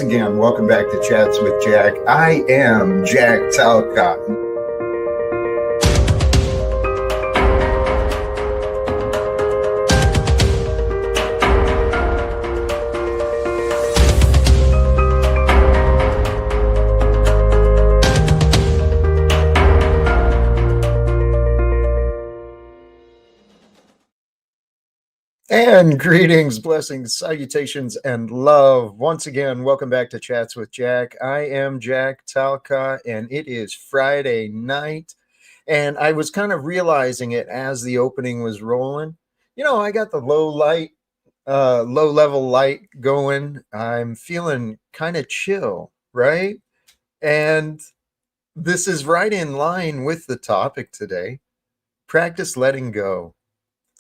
again, welcome back to Chats with Jack. I am Jack Talcott. And greetings, blessings, salutations, and love. Once again, welcome back to Chats with Jack. I am Jack Talcott, and it is Friday night. And I was kind of realizing it as the opening was rolling. You know, I got the low level light going. I'm feeling kind of chill, right? And this is right in line with the topic today. Practice letting go.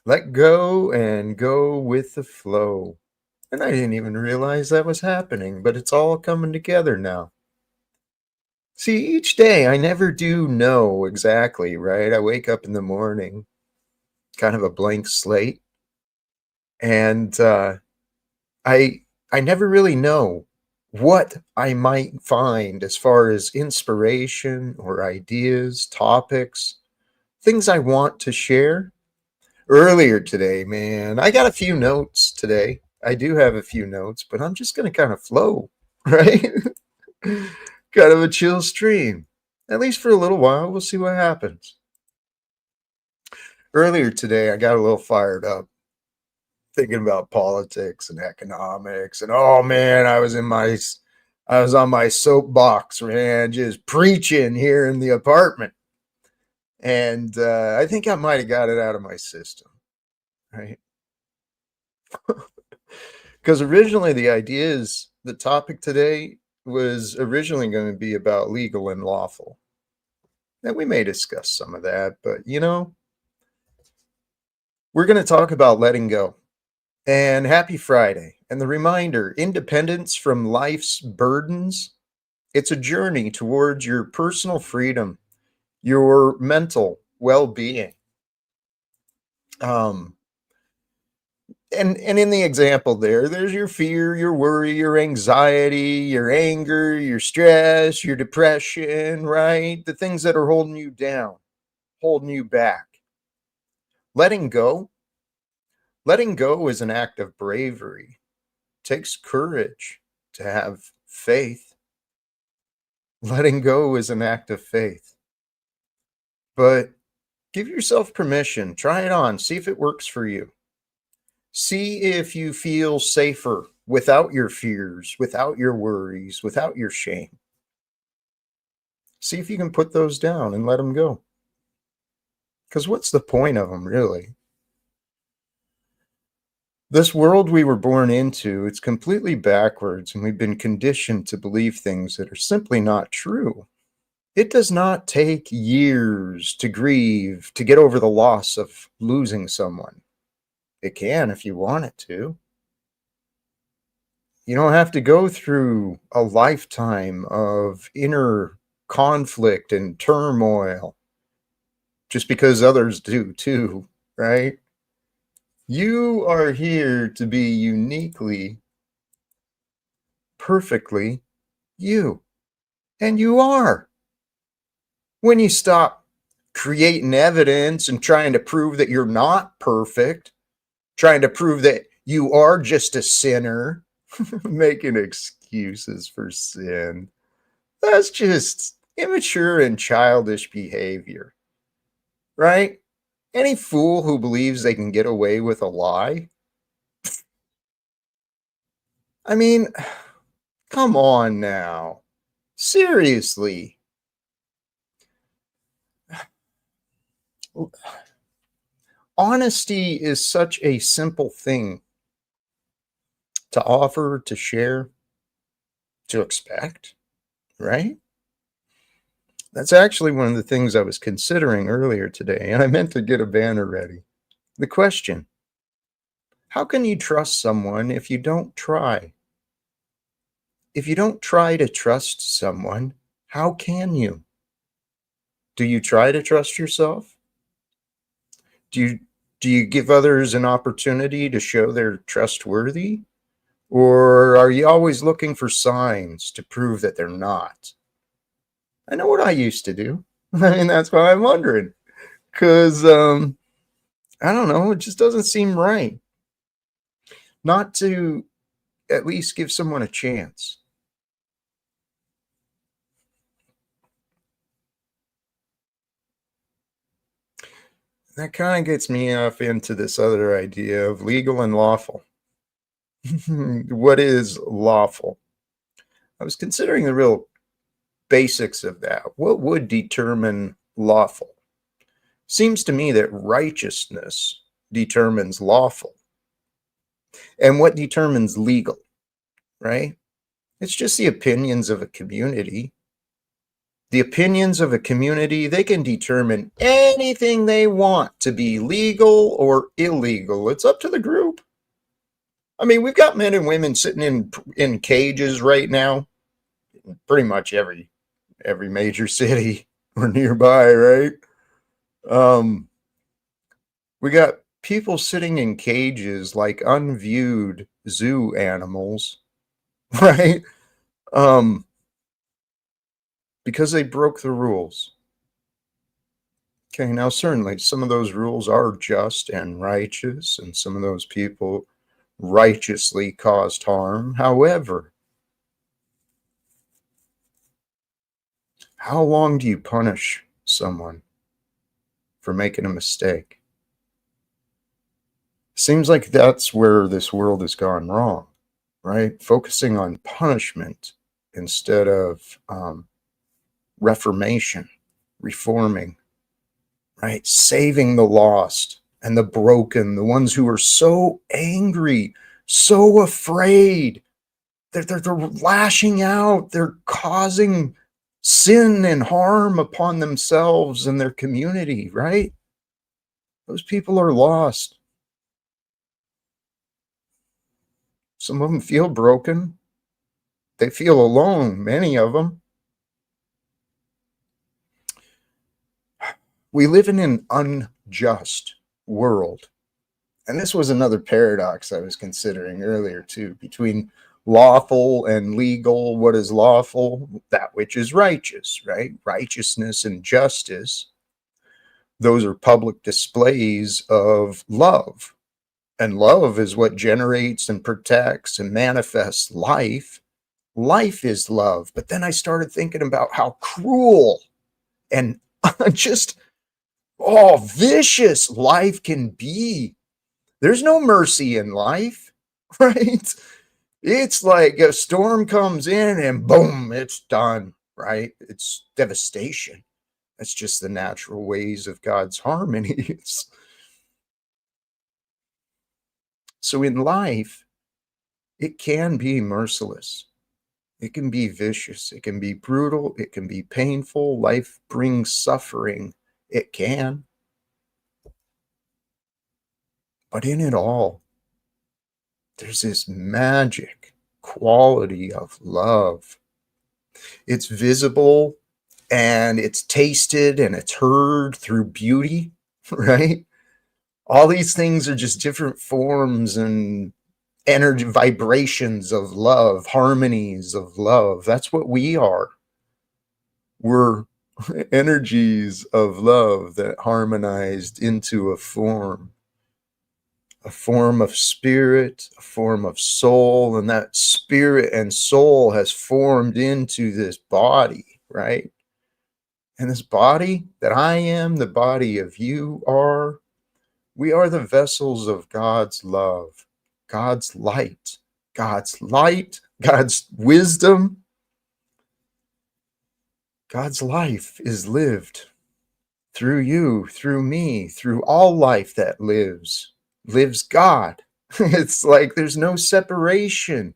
Let go and go with the flow. And I didn't even realize that was happening, but it's all coming together now. See, each day I never do know exactly, right? I wake up in the morning, kind of a blank slate, and I never really know what I might find as far as inspiration or ideas, topics, things I want to share. Earlier today, man, I got a few notes today. I do have a few notes, but I'm just going to kind of flow, right? Kind of a chill stream. At least for a little while. We'll see what happens. Earlier today, I got a little fired up thinking about politics and economics. And oh, man, I was on my soapbox, man, just preaching here in the apartment. And I think I might have got it out of my system, right? Because originally the topic today was originally going to be about legal and lawful. And we may discuss some of that, but we're going to talk about letting go. And happy Friday. And the reminder, independence from life's burdens, it's a journey towards your personal freedom, your mental well-being. And in the example there's your fear, your worry, your anxiety, your anger, your stress, your depression, right? The things that are holding you down, holding you back. Letting go is an act of bravery. It takes courage to have faith. Letting go is an act of faith. But give yourself permission. Try it on. See if it works for you. See if you feel safer without your fears, without your worries, without your shame. See if you can put those down and let them go. Because what's the point of them, really? This world we were born into, it's completely backwards, and we've been conditioned to believe things that are simply not true. It does not take years to grieve, to get over the loss of losing someone. It can if you want it to. You don't have to go through a lifetime of inner conflict and turmoil just because others do too, right? You are here to be uniquely, perfectly you. And you are. When you stop creating evidence and trying to prove that you're not perfect, trying to prove that you are just a sinner, making excuses for sin. That's just immature and childish behavior, right? Any fool who believes they can get away with a lie. I mean, come on now. Seriously. Honesty is such a simple thing to offer, to share, to expect, right? That's actually one of the things I was considering earlier today, and I meant to get a banner ready. The question, how can you trust someone if you don't try? If you don't try to trust someone, how can you? Do you try to trust yourself? Do you give others an opportunity to show they're trustworthy? Or are you always looking for signs to prove that they're not? I know what I used to do. I mean, that's why I'm wondering. Because, I don't know, it just doesn't seem right not to at least give someone a chance. That kind of gets me off into this other idea of legal and lawful. What is lawful? I was considering the real basics of that. What would determine lawful? Seems to me that righteousness determines lawful. And what determines legal, right? It's just the opinions of a community. The opinions of a community, they can determine anything they want to be legal or illegal. It's up to the group. I mean, we've got men and women sitting in cages right now, pretty much every major city or nearby, right? Um, we got people sitting in cages like unviewed zoo animals, right? Um, because they broke the rules. Okay, now certainly some of those rules are just and righteous, and some of those people righteously caused harm. However, how long do you punish someone for making a mistake? Seems like that's where this world has gone wrong, right? Focusing on punishment instead of reformation, reforming, right? Saving the lost and the broken, the ones who are so angry, so afraid. They're lashing out, they're causing sin and harm upon themselves and their community, right? Those people are lost. Some of them feel broken. They feel alone, many of them. We live in an unjust world. And this was another paradox I was considering earlier, too, between lawful and legal. What is lawful? That which is righteous, right? Righteousness and justice. Those are public displays of love. And love is what generates and protects and manifests life. Life is love. But then I started thinking about how cruel and just, vicious life can be. There's no mercy in life, right? It's like a storm comes in and boom, it's done, right? It's devastation. That's just the natural ways of God's harmonies. So in life, it can be merciless. It can be vicious. It can be brutal. It can be painful. Life brings suffering. It can. But in it all, there's this magic quality of love. It's visible and it's tasted and it's heard through beauty, right? All these things are just different forms and energy vibrations of love, harmonies of love. That's what we are. We're energies of love that harmonized into a form of spirit, a form of soul, and that spirit and soul has formed into this body, right? And this body that I am, the body of you are, we are the vessels of God's love, God's light, God's wisdom. God's life is lived through you, through me, through all life that lives God. It's like there's no separation.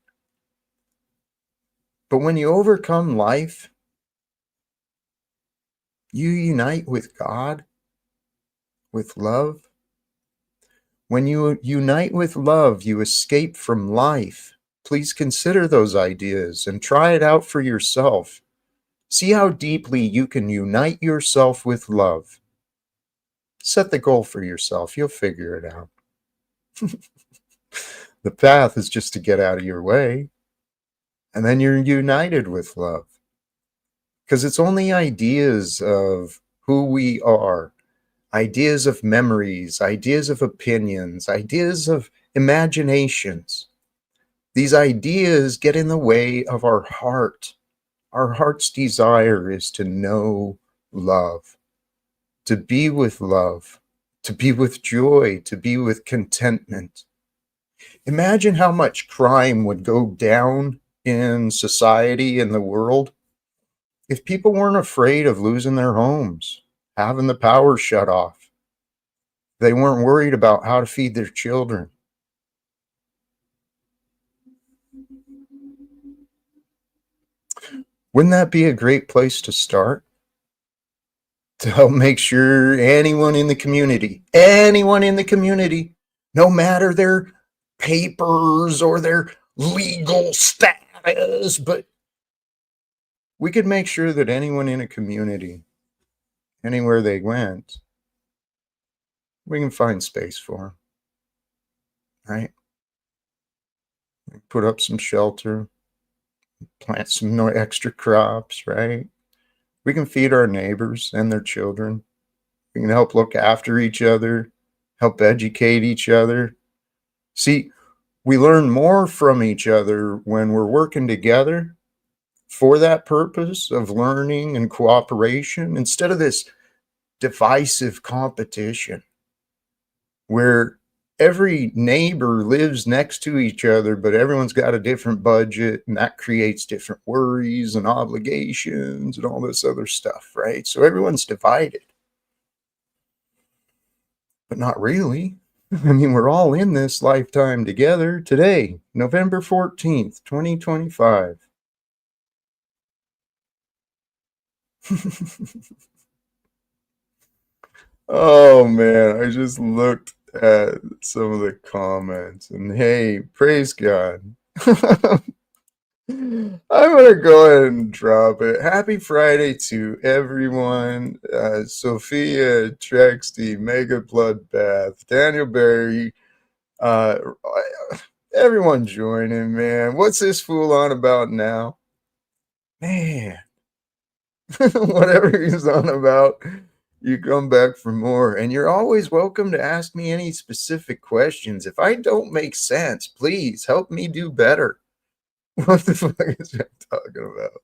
But when you overcome life, you unite with God, with love. When you unite with love, you escape from life. Please consider those ideas and try it out for yourself. See how deeply you can unite yourself with love. Set the goal for yourself. You'll figure it out. The path is just to get out of your way, and then you're united with love. Because it's only ideas of who we are, ideas of memories, ideas of opinions, ideas of imaginations. These ideas get in the way of our heart. Our heart's desire is to know love, to be with love, to be with joy, to be with contentment. Imagine how much crime would go down in society, in the world, if people weren't afraid of losing their homes, having the power shut off. They weren't worried about how to feed their children. Wouldn't that be a great place to start? To help make sure anyone in the community, no matter their papers or their legal status, but we could make sure that anyone in a community, anywhere they went, we can find space for them, right? Put up some shelter, plant some extra crops, right? We can feed our neighbors and their children. We can help look after each other, help educate each other. See, we learn more from each other when we're working together for that purpose of learning and cooperation instead of this divisive competition where every neighbor lives next to each other, but everyone's got a different budget, and that creates different worries and obligations and all this other stuff, right? So everyone's divided, but not really. I mean, we're all in this lifetime together today, November 14th, 2025. Oh man, I just looked at some of the comments and hey, praise God. I'm gonna go ahead and drop it. Happy Friday to everyone. Sophia, Trexty, Mega Bloodbath, Daniel Berry, uh, everyone joining, man. What's this fool on about now? Man, whatever he's on about, you come back for more. And you're always welcome to ask me any specific questions. If I don't make sense, please help me do better. What the fuck is Jack talking about?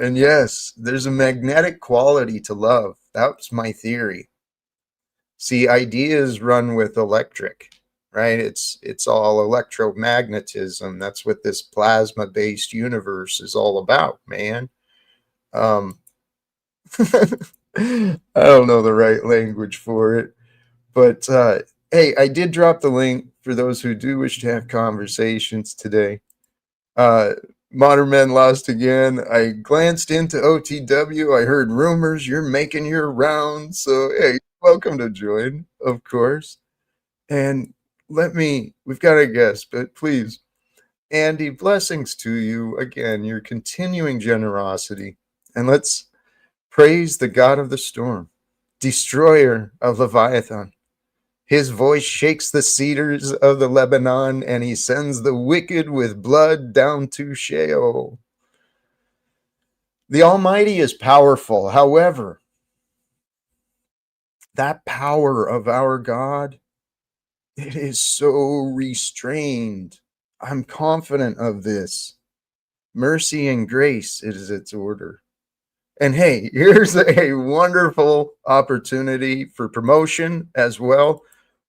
And yes, there's a magnetic quality to love. That's my theory. See, ideas run with electric, right? It's all electromagnetism. That's what this plasma-based universe is all about, man. Um, I don't know the right language for it, but hey, I did drop the link for those who do wish to have conversations today. Uh, Modern Men lost again. I glanced into OTW. I heard rumors you're making your rounds. So, hey, welcome to join, of course. And we've got a guest, but please, Andy, blessings to you. Again, your continuing generosity. And let's praise the God of the storm, destroyer of Leviathan. His voice shakes the cedars of the Lebanon, and he sends the wicked with blood down to Sheol. The Almighty is powerful. However, that power of our God, it is so restrained. I'm confident of this. Mercy and grace is its order. And hey, here's a wonderful opportunity for promotion as well.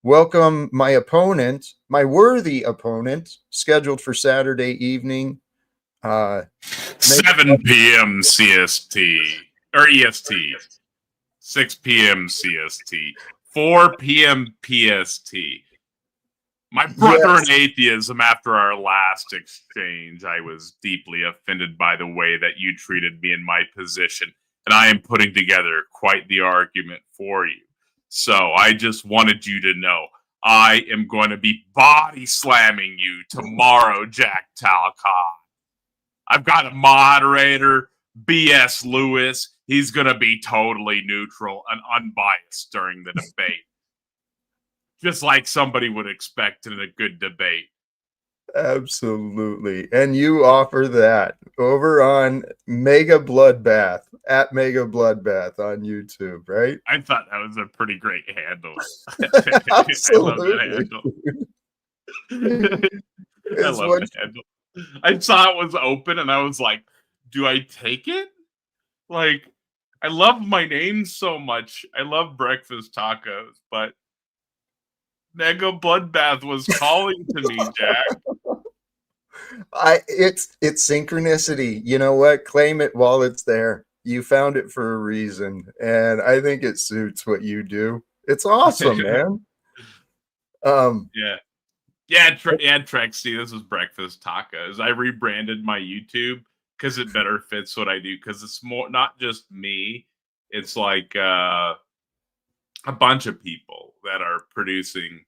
Welcome my opponent, my worthy opponent, scheduled for Saturday evening. 7 p.m. CST or EST, 6 p.m. CST, 4 p.m. PST. My brother in atheism, after our last exchange, I was deeply offended by the way that you treated me in my position, and I am putting together quite the argument for you. So I just wanted you to know I am going to be body slamming you tomorrow, Jack Talcott. I've got a moderator, B.S. Lewis. He's going to be totally neutral and unbiased during the debate. just like somebody would expect in a good debate. Absolutely. And you offer that over on Mega Bloodbath at Mega Bloodbath on YouTube, right? I thought that was a pretty great handle. I love that Absolutely. handle. I Is love what the handle. I saw it was open and I was like, do I take it? Like, I love my name so much. I love breakfast tacos, but Mega Bloodbath was calling to me, Jack. it's synchronicity. You know what? Claim it while it's there. You found it for a reason, and I think it suits what you do. It's awesome, man. Um, Yeah. Yeah, Trexie, this is breakfast tacos. I rebranded my YouTube because it better fits what I do. Because it's more not just me; it's like a bunch of people that are producing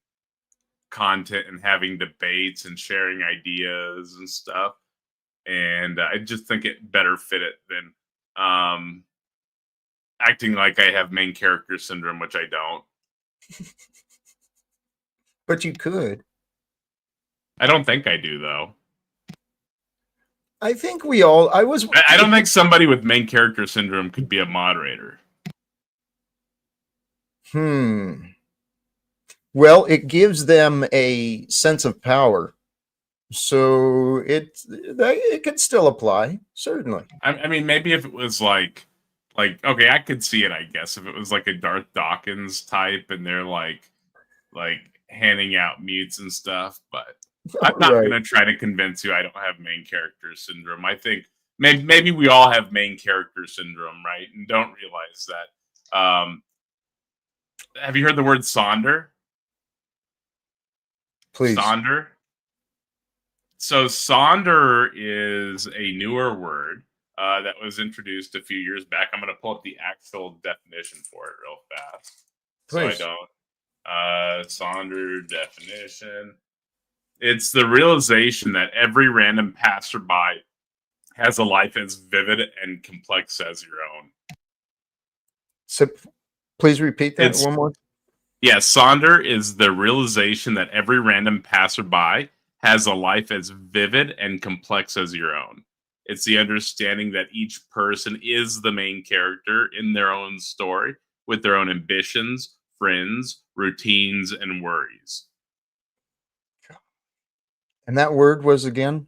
content and having debates and sharing ideas and stuff. And I just think it better fit it than um, acting like I have main character syndrome, which I don't. but you could. I don't think I do though. I think we all. I was. I don't think somebody with main character syndrome could be a moderator. Well, it gives them a sense of power, so it could still apply. Certainly. I mean, maybe if it was like okay, I could see it. I guess if it was like a Darth Dawkins type, and they're like handing out mutes and stuff. But I'm not Right. gonna try to convince you I don't have main character syndrome. I think maybe we all have main character syndrome, right? And don't realize that. Have you heard the word Sonder? Please. Sonder. So Sonder is a newer word that was introduced a few years back. I'm going to pull up the actual definition for it real fast, so I Please. don't. Sonder definition. It's the realization that every random passerby has a life as vivid and complex as your own. So please repeat that It's one more. Yeah, Sonder is the realization that every random passerby has a life as vivid and complex as your own. It's the understanding that each person is the main character in their own story with their own ambitions, friends, routines, and worries. And that word was again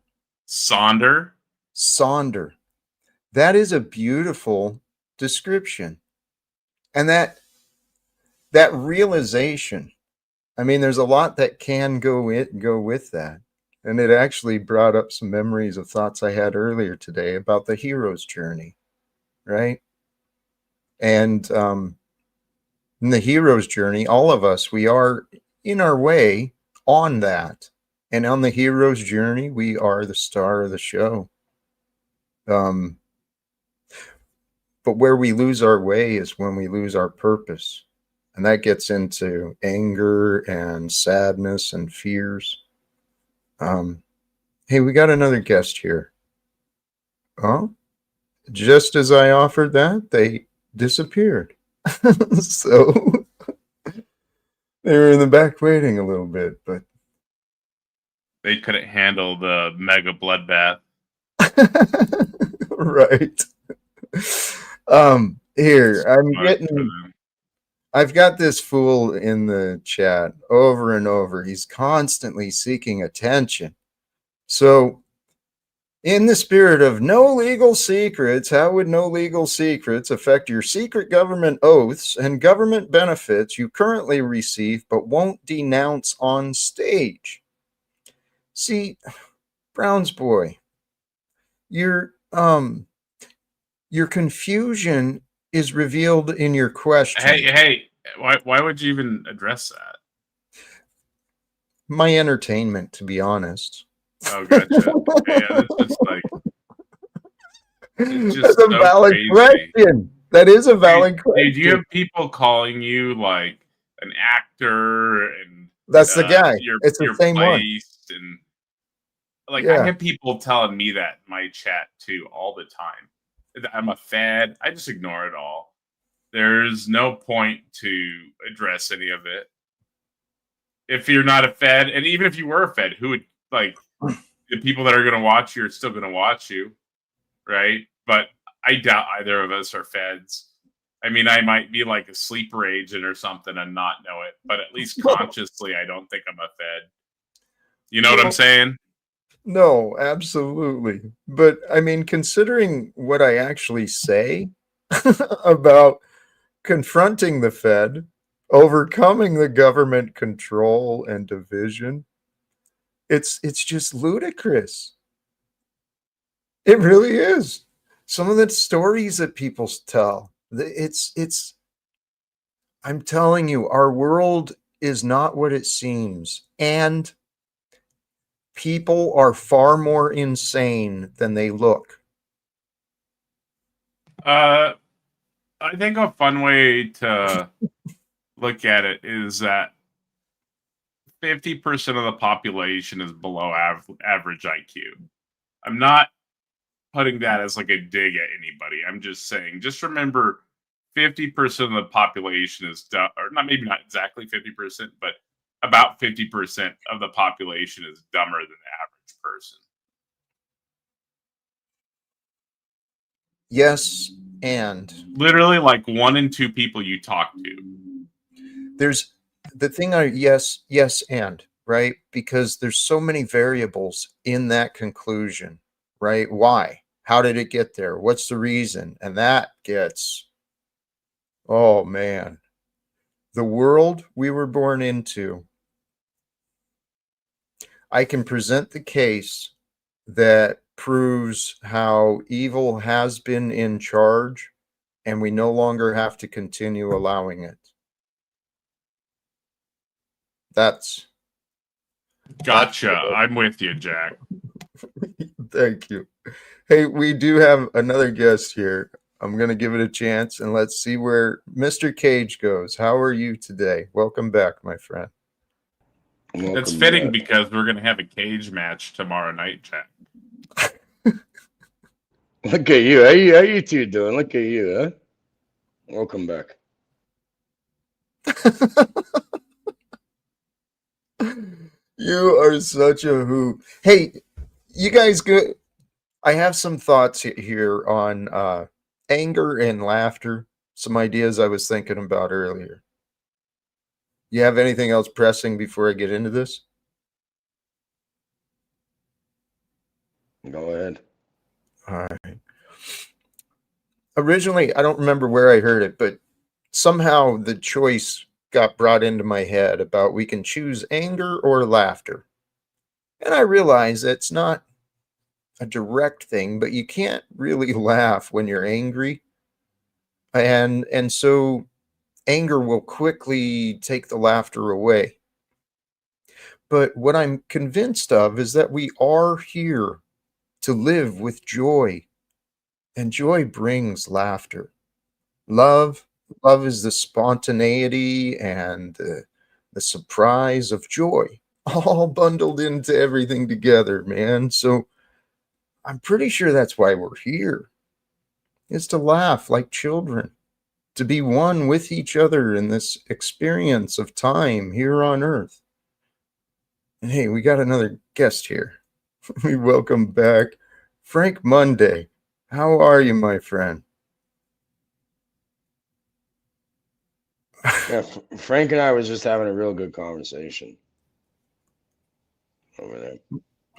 Sonder. Sonder. That is a beautiful description. And that realization, I mean, there's a lot that can go with that. And it actually brought up some memories of thoughts I had earlier today about the hero's journey, right? And in the hero's journey, all of us, we are in our way on that. And on the hero's journey, we are the star of the show. Um, but where we lose our way is when we lose our purpose. And that gets into anger and sadness and fears. Hey, we got another guest here. Oh, just as I offered that, they disappeared. So they were in the back waiting a little bit, but They couldn't handle the mega bloodbath. right. Here, I've got this fool in the chat over and over. He's constantly seeking attention. So, in the spirit of no legal secrets, how would no legal secrets affect your secret government oaths and government benefits you currently receive but won't denounce on stage? See, Brown's boy, your your confusion is revealed in your question. Hey, why would you even address that? My entertainment, to be honest. Oh, gotcha. Okay, yeah, that's just like it's That's just a so valid crazy. question. That is a valid Dude, you question. have people calling you like an actor and That's the guy. your It's the your same one. place and like I Yeah. have people telling me that in my chat too all the time. That I'm a fad. I just ignore it all. There's no point to address any of it. if you're not a Fed, and even if you were a Fed, who would like the people that are going to watch you are still going to watch you, right? But I doubt either of us are Feds. I mean, I might be like a sleeper agent or something and not know it, but at least consciously, I don't think I'm a Fed. You know what I'm saying? No, absolutely. But I mean, considering what I actually say about confronting the Fed, overcoming the government control and division, it's just ludicrous. It really is. Some of the stories that people tell, it's I'm telling you, our world is not what it seems. And people are far more insane than they look. I think a fun way to look at it is that 50% of the population is below average IQ. I'm not putting that as like a dig at anybody. I'm just saying, just remember 50% of the population is dumb, or not, maybe not exactly 50%, but about 50% of the population is dumber than the average person. Yes, and Literally, like 1 in 2 people you talk to. there's the thing yes, and right, because there's so many variables in that conclusion, right? Why? How did it get there? What's the reason? And that gets, oh man, the world we were born into. I can present the case that proves how evil has been in charge and we no longer have to continue allowing it. That's Gotcha. I'm with you, Jack. Thank you. Hey, we do have another guest here. I'm going to give it a chance and let's see where Mr. Cage goes. How are you today? Welcome back, my friend. It's fitting because we're going to have a cage match tomorrow night, Jack. Look at you. How you two doing? Look at you, huh? Welcome back. You are such a hoot. Hey, you guys good? I have some thoughts here on anger and laughter, some ideas I was thinking about earlier. You have anything else pressing before I get into this? Go ahead. All right. Originally, I don't remember where I heard it, but somehow the choice got brought into my head about we can choose anger or laughter. And I realize it's not a direct thing, but you can't really laugh when you're angry. And so anger will quickly take the laughter away. But what I'm convinced of is that we are here to live with joy, and joy brings laughter. Love, love is the spontaneity and the surprise of joy, all bundled into everything together, man. So I'm pretty sure that's why we're here, is to laugh like children, to be one with each other in this experience of time here on earth. And hey, we got another guest here. We welcome back Frank Monday. How are you, my friend? Yeah, Frank and I was just having a real good conversation over there.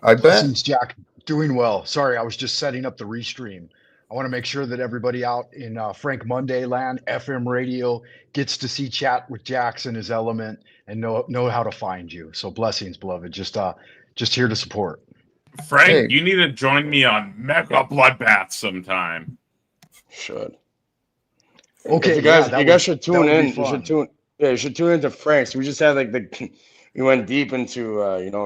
I bet. Blessings, Jack. Doing well. Sorry, I was just setting up the restream. I want to make sure that everybody out in Frank Monday land, FM radio, gets to see Chat with Jackson, his element, and know how to find you. So blessings, beloved. Just here to support. Frank, Hey. you need to join me on Mega Bloodbath sometime. Should. Okay, you guys should tune in. You should tune into Frank. So we just had like we went deep into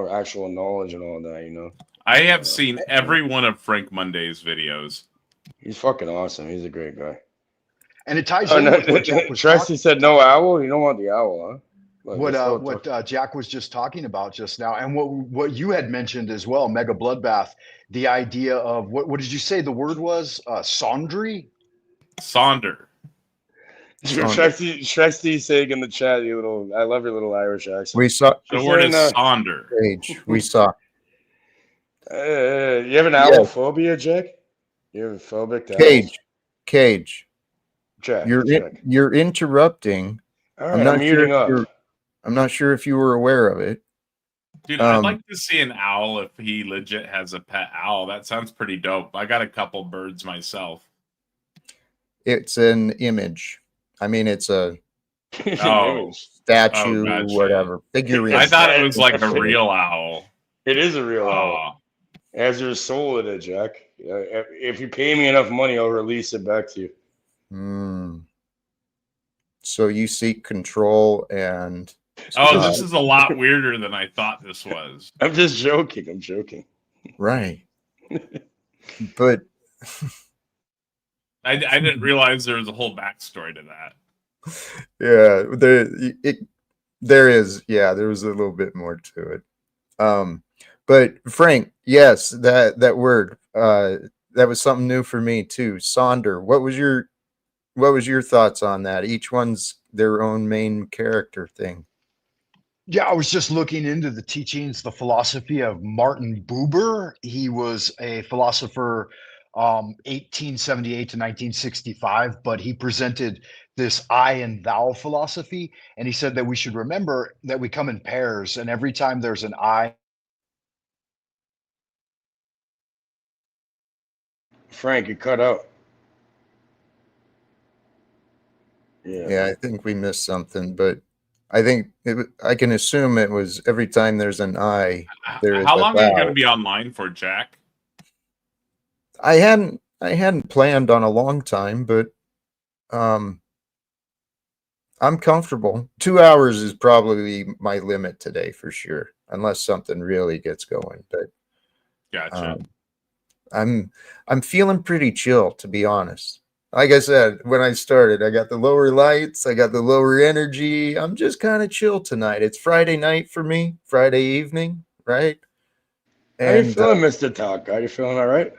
actual knowledge and all that. I have seen every one of Frank Monday's videos. He's fucking awesome. He's a great guy. And it ties in with what Jack was Trusty said no owl. You don't want the owl, huh? What Jack was just talking about just now, and what you had mentioned as well, Mega Bloodbath, the idea of what did you say the word was? Sonder. Shrexy saying in the chat, I love your little Irish accent. We saw. The word is Sonder. Cage. We saw. You have an Yeah. allophobia, Jack? You're phobic to owls? Cage. Jack. You're interrupting. All right, I'm muting up. I'm not sure if you were aware of it. Dude, I'd like to see an owl if he legit has a pet owl. That sounds pretty dope. I got a couple birds myself. It's an image. I mean, it's a statue, gotcha. whatever. Figurine. I thought it was like a real owl. It is a real owl. It has your soul in it, Jack. If you pay me enough money, I'll release it back to you. So you seek control and... this is a lot weirder than I thought this was. I'm just joking. I'm joking. Right. But... I didn't realize there was a whole backstory to that. Yeah, there is. Yeah, there was a little bit more to it. But Frank, yes, that word, that was something new for me too. Sonder. What was your thoughts on that? Each one's their own main character thing. Yeah, I was just looking into the teachings, the philosophy of Martin Buber. He was a philosopher, 1878 to 1965, but he presented this I and thou philosophy. And he said that we should remember that we come in pairs, and every time there's an I. Frank, you cut out. Yeah, I think we missed something, but I think I can assume it was every time there's an I, there is. How long are you going to be online for, Jack? I hadn't planned on a long time, but I'm comfortable. 2 hours is probably my limit today for sure, unless something really gets going. But gotcha. I'm feeling pretty chill, to be honest. Like I said, when I started, I got the lower lights, I got the lower energy. I'm just kind of chill tonight. It's Friday night for me, Friday evening, right? How you feeling, Mr. Talcott? Are you feeling all right?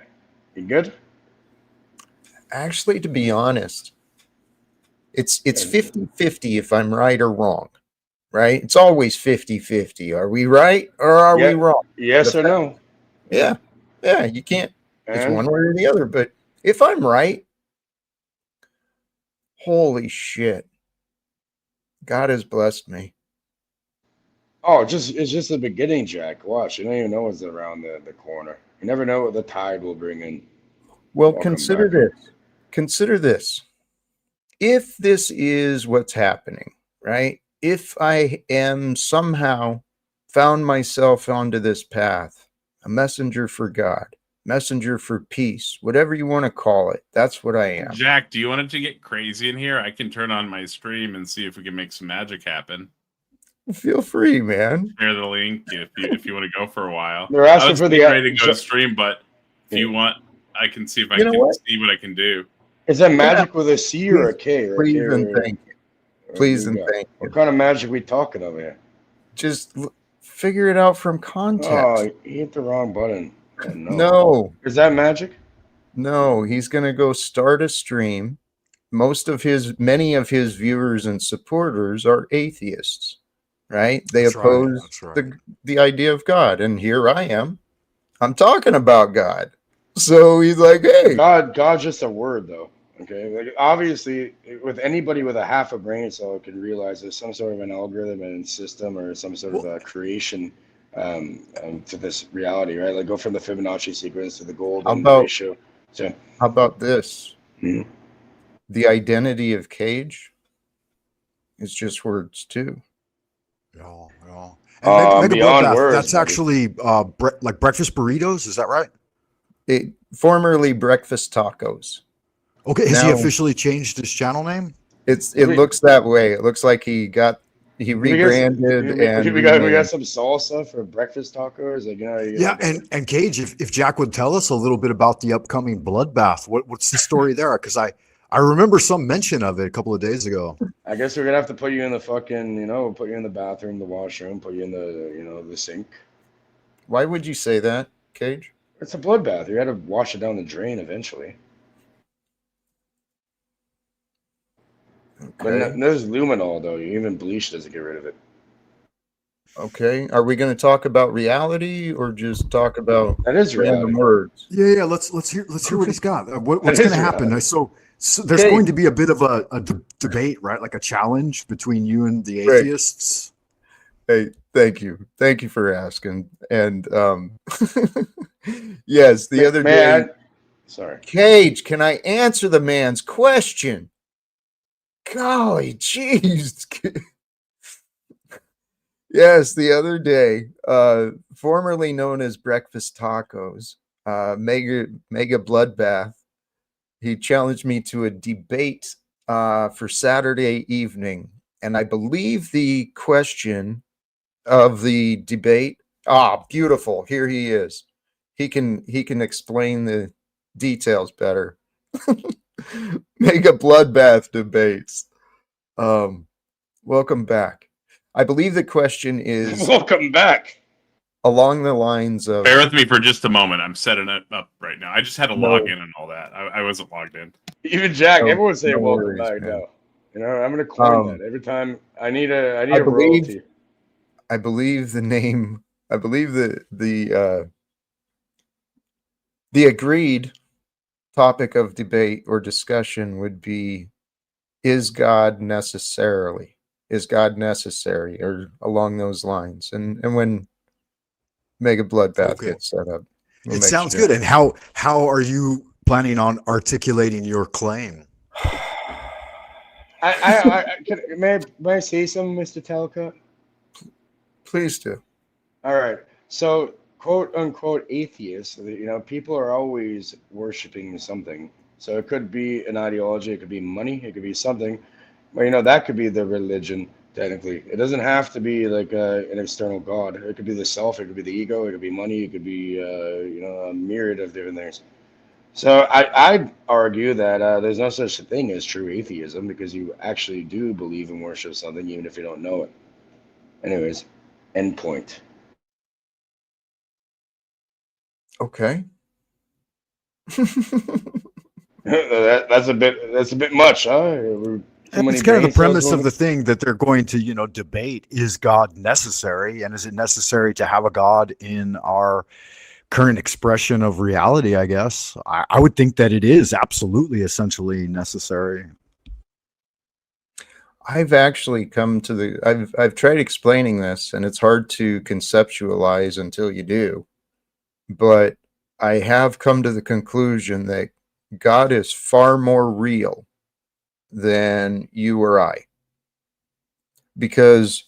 You good? Actually, to be honest, it's 50-50 if I'm right or wrong, right? It's always 50-50. Are we right or are we wrong? Yes or no? Yeah, you can't. It's one way or the other. But if I'm right, holy shit, God has blessed me. Oh, it's just the beginning, Jack. Watch, you don't even know what's around the corner. You never know what the tide will bring in. Well, consider this. Consider this. If this is what's happening, right? If I am somehow found myself onto this path, a messenger for God, messenger for peace, whatever you want to call it, that's what I am. Jack, do you want it to get crazy in here? I can turn on my stream and see if we can make some magic happen. Feel free, man. Share the link if you want to go for a while. They're asking for the ready to go stream, but if you want, I can see if I can see what I can do. Is that magic with a C or a K? Or please and thank you. Please and thank you. What kind of magic we talking over here? Just figure it out from context. Oh, you hit the wrong button. Oh, no. Is that magic? No, he's going to go start a stream. Many of his viewers and supporters are atheists, right? They oppose the idea of God. And here I am. I'm talking about God. So he's like, hey. God's just a word, though. Okay, like obviously, with anybody with a half a brain cell can realize there's some sort of an algorithm and system or some sort of a creation to this reality, right? Like go from the Fibonacci sequence to the golden ratio. So, how about this? Mm-hmm. The identity of Cage is just words too. Yeah. And Mega beyond Bloodbath, words, that's actually like breakfast burritos. Is that right? Formerly breakfast tacos. Okay, has he officially changed his channel name? It looks that way. It looks like he rebranded and we got some salsa for breakfast tacos. Like, and Cage, if Jack would tell us a little bit about the upcoming bloodbath, what's the story there? Because I remember some mention of it a couple of days ago. I guess we're gonna have to put you in the fucking, put you in the bathroom, the washroom, put you in the, the sink. Why would you say that, Cage? It's a bloodbath. You got to wash it down the drain eventually. But Okay. there's luminol though. Even bleach doesn't get rid of it. Okay. Are we going to talk about reality or just talk about That is random reality. words? Yeah. Let's hear what he's got. What's That going to is happen? reality. So there's Okay. going to be a bit of a debate, right? Like a challenge between you and the Right. atheists. Hey, thank you. Thank you for asking. And yes, the other day, Man, sorry. Cage, can I answer the man's question? Golly, jeez. Yes, the other day, formerly known as Breakfast Tacos, Mega Bloodbath, he challenged me to a debate for Saturday evening. And I believe the question of the debate, beautiful. Here he is. He can explain the details better. Mega Bloodbath debates. Welcome back. I believe the question is Welcome back. along the lines of Bear with me for just a moment. I'm setting it up right now. I just had to No. log in and all that. I wasn't logged in. Even Jack, No, everyone's saying no welcome worries, back man. now. You know, I'm gonna coin Um, that every time. I need a I believe royalty. I believe the name. I believe the agreed topic of debate or discussion would be: Is God necessarily? Is God necessary? Or along those lines. And when Mega Bloodbath Okay. gets set up, we'll It make sounds sure. good. And how are you planning on articulating your claim? May I say something, Mr. Talcott? Please do. All right. So, quote unquote atheists, you know, people are always worshiping something. So it could be an ideology, it could be money, it could be something. But you know, that could be the religion technically. It doesn't have to be like an external god. It could be the self, it could be the ego, it could be money, it could be you know, a myriad of different things. So I'd argue that there's no such thing as true atheism because you actually do believe and worship something even if you don't know it. Anyways, end point. Okay. That's a bit much, huh? Too many It's kind of the brain cells premise of moving. the thing that they're going to, debate. Is God necessary? And is it necessary to have a God in our current expression of reality? I guess I would think that it is absolutely essentially necessary. I've actually come to I've tried explaining this, and it's hard to conceptualize until you do. But I have come to the conclusion that God is far more real than you or I, because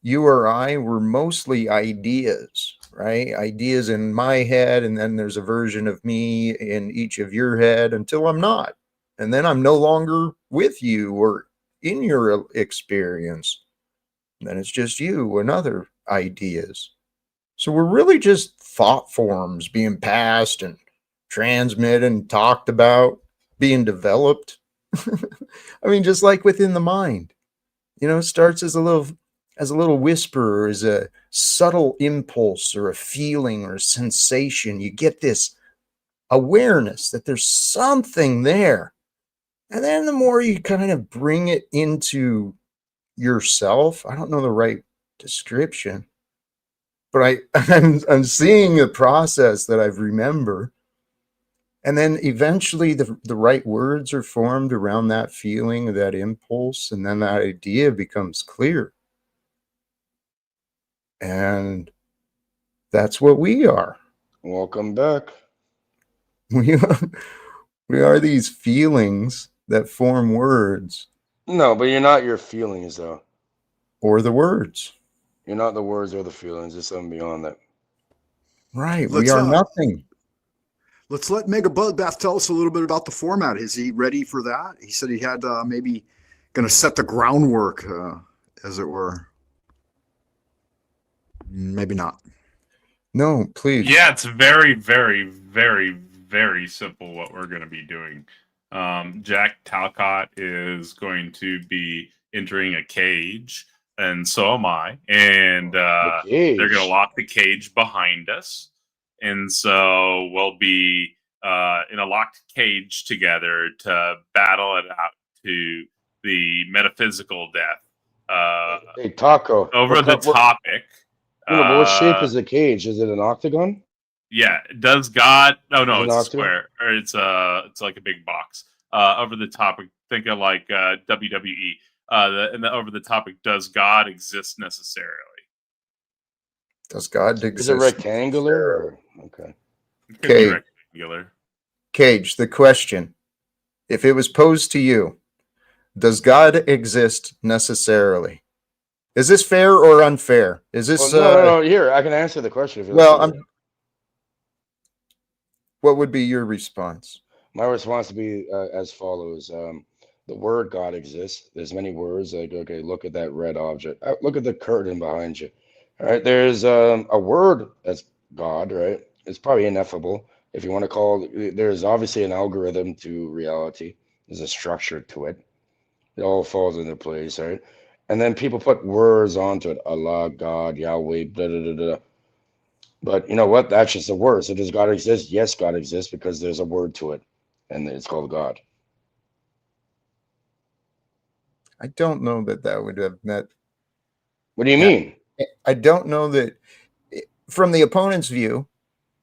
you or I were mostly ideas, right? Ideas in my head, and then there's a version of me in each of your head until I'm not. And then I'm no longer with you or in your experience. Then it's just you and other ideas. So we're really just thought forms being passed and transmitted and talked about, being developed. I mean, just like within the mind, it starts as a little whisper or as a subtle impulse or a feeling or a sensation. You get this awareness that there's something there. And then the more you kind of bring it into yourself, I don't know the right description, but I'm seeing a process that I remember. And then eventually the right words are formed around that feeling, that impulse, and then that idea becomes clear. And that's what we are. Welcome back. We are, we are these feelings that form words No, but you're not your feelings though. or the words. You're not the words or the feelings. There's something beyond that. Right. We Let's are nothing. let's let Mega Bloodbath tell us a little bit about the format. Is he ready for that? He said he had maybe going to set the groundwork, as it were. Maybe not. No, please. Yeah, it's very, very, very, very simple what we're going to be doing. Jack Talcott is going to be entering a cage, and so am I. And The they're going to cage. lock the cage behind us. And so we'll be in a locked cage together to battle it out to the metaphysical death. Hey, Taco. Over the topic. But what shape is the cage? Is it an octagon? Yeah. Does God? Oh no, Is it it's a octagon? square, or it's like a big box. Over the topic. Think of like WWE. Over the topic. Does God exist necessarily? Does God exist? Is it rectangular? Or? Okay. It could be rectangular. Cage, the question, if it was posed to you, does God exist necessarily? Is this fair or unfair? Is this no. Here, I can answer the question. If you what would be your response? My response would be as follows. The word God exists. There's many words. Like, okay, look at that red object. Look at the curtain behind you. All right, there's a word that's God, right? It's probably ineffable. If you want to call it, there's obviously an algorithm to reality. There's a structure to it. It all falls into place, right? And then people put words onto it. Allah, God, Yahweh, blah, blah, blah, blah. But you know what? That's just a word. So does God exist? Yes, God exists because there's a word to it. And it's called God. I don't know that would have met. What do you mean? I don't know that, from the opponent's view,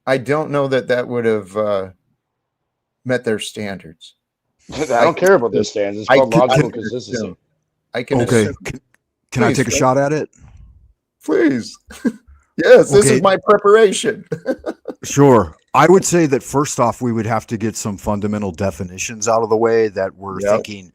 I don't know that would have met their standards. I don't care about their standards. It's called logical consistency. I can okay. assume. Can I take a shot at it? Please. Yes, this is my preparation. Sure. I would say that first off, we would have to get some fundamental definitions out of the way that we're thinking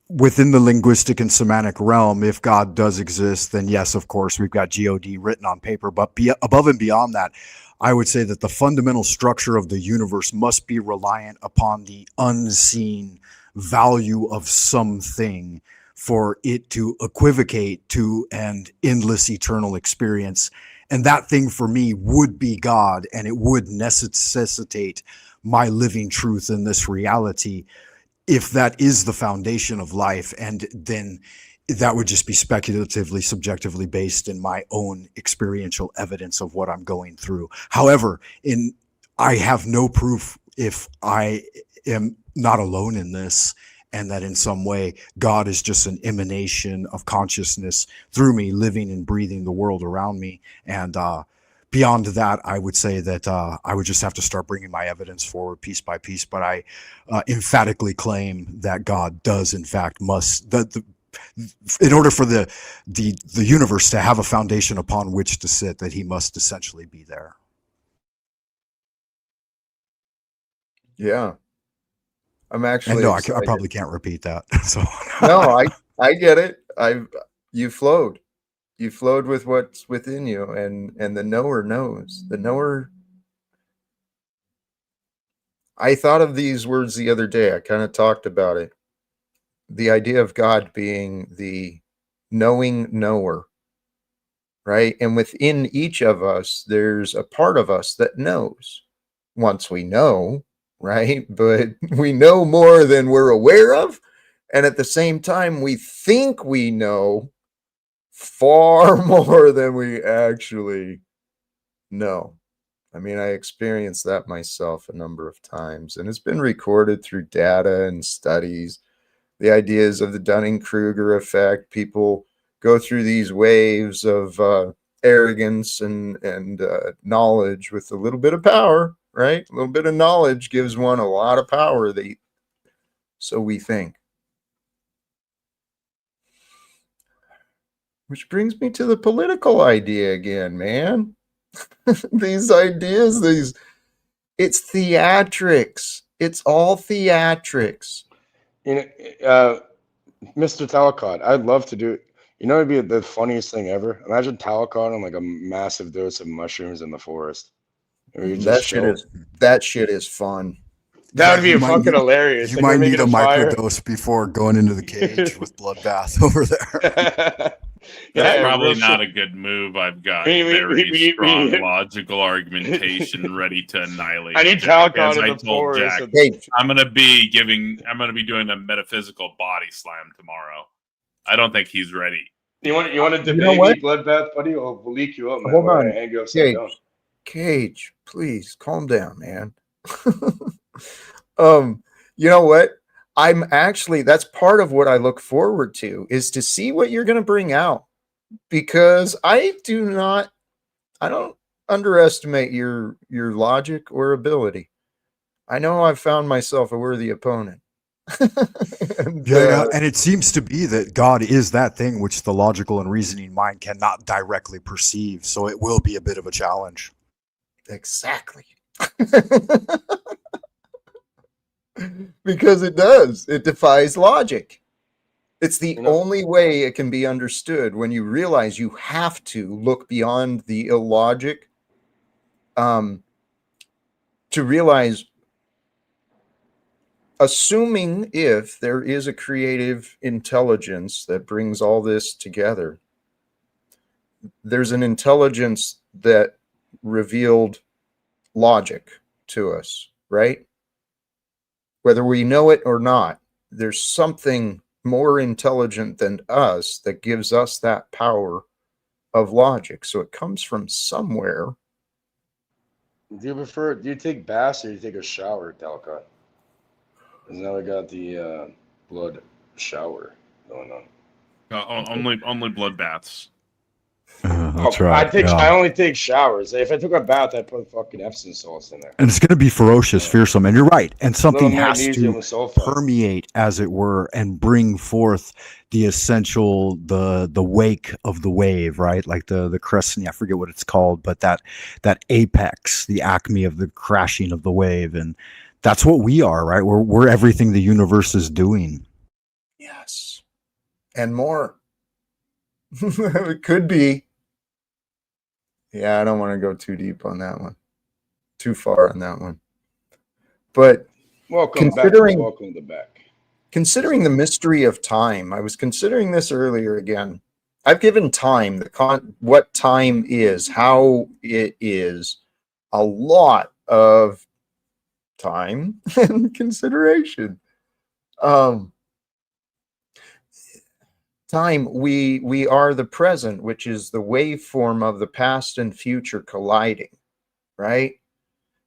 within the linguistic and semantic realm. If God does exist, then yes, of course, we've got God written on paper. But above and beyond that, I would say that the fundamental structure of the universe must be reliant upon the unseen value of something for it to equivocate to an endless eternal experience. And that thing for me would be God, and it would necessitate my living truth in this reality if that is the foundation of life. And then that would just be speculatively, subjectively based in my own experiential evidence of what I'm going through. However, I have no proof if I am not alone in this, and that in some way God is just an emanation of consciousness through me, living and breathing the world around me. And beyond that, I would say that I would just have to start bringing my evidence forward piece by piece. But I emphatically claim that God does, in fact, in order for the universe to have a foundation upon which to sit, that he must essentially be there. Yeah. I'm actually. And no, I probably can't repeat that. So no, I get it. You flowed with what's within you, and the knower knows. The knower. I thought of these words the other day. I kind of talked about it. The idea of God being the knowing knower, right? And within each of us, there's a part of us that knows. Once we know, right? But we know more than we're aware of. And at the same time, we think we know far more than we actually know. I mean, I experienced that myself a number of times, and it's been recorded through data and studies. The ideas of the Dunning-Kruger effect, people go through these waves of arrogance and knowledge with a little bit of power, right? A little bit of knowledge gives one a lot of power. So we think. Which brings me to the political idea again, man. These ideas, it's theatrics. It's all theatrics. Mr. Talcott, I'd love to do it. You know, it'd be the funniest thing ever. Imagine Talcott on like a massive dose of mushrooms in the forest. That shit is fun. That would be fucking hilarious. You might need a microdose before going into the cage with bloodbath over there. That's probably not a good move. I've got very strong logical argumentation ready to annihilate. I need Talcott in the forest. Jack, I'm gonna be doing a metaphysical body slam tomorrow. I don't think he's ready. You want to debate me, bloodbath, buddy? We'll leak you up, man. Hold on, hang you upside down. Cage, please calm down, man. You know what? I'm actually, that's part of what I look forward to, is to see what you're going to bring out, because I don't underestimate your logic or ability. I know I've found myself a worthy opponent. And, Yeah, and it seems to be that God is that thing which the logical and reasoning mind cannot directly perceive. So it will be a bit of a challenge. exactly. Because it does. It defies logic. It's the You know, only way it can be understood, when you realize you have to look beyond the illogic, to realize, assuming if there is a creative intelligence that brings all this together, there's an intelligence that revealed logic to us, right? Whether we know it or not, there's something more intelligent than us that gives us that power of logic. So it comes from somewhere. do you take baths or do you take a shower, Talcott? Because now I got the blood shower going on. Only bloodbaths. That's Oh, right. I Yeah. only take showers. If I took a bath, I put fucking Epsom salts in there. And it's going to be ferocious, fearsome. And you're right. And something Little has magnesium to sulfite. permeate, as it were, and bring forth the essential, the wake of the wave, right? Like the crescent, I forget what it's called, but that apex, the acme of the crashing of the wave. And that's what we are, right? We're everything the universe is doing. Yes. And more. It could be. Yeah, I don't want to go too deep on that one. Too far on that one. But Welcome considering back. considering the mystery of time, I was considering this earlier again. I've given time, what time is, how it is, a lot of time and consideration. Time, we are the present, which is the waveform of the past and future colliding, right?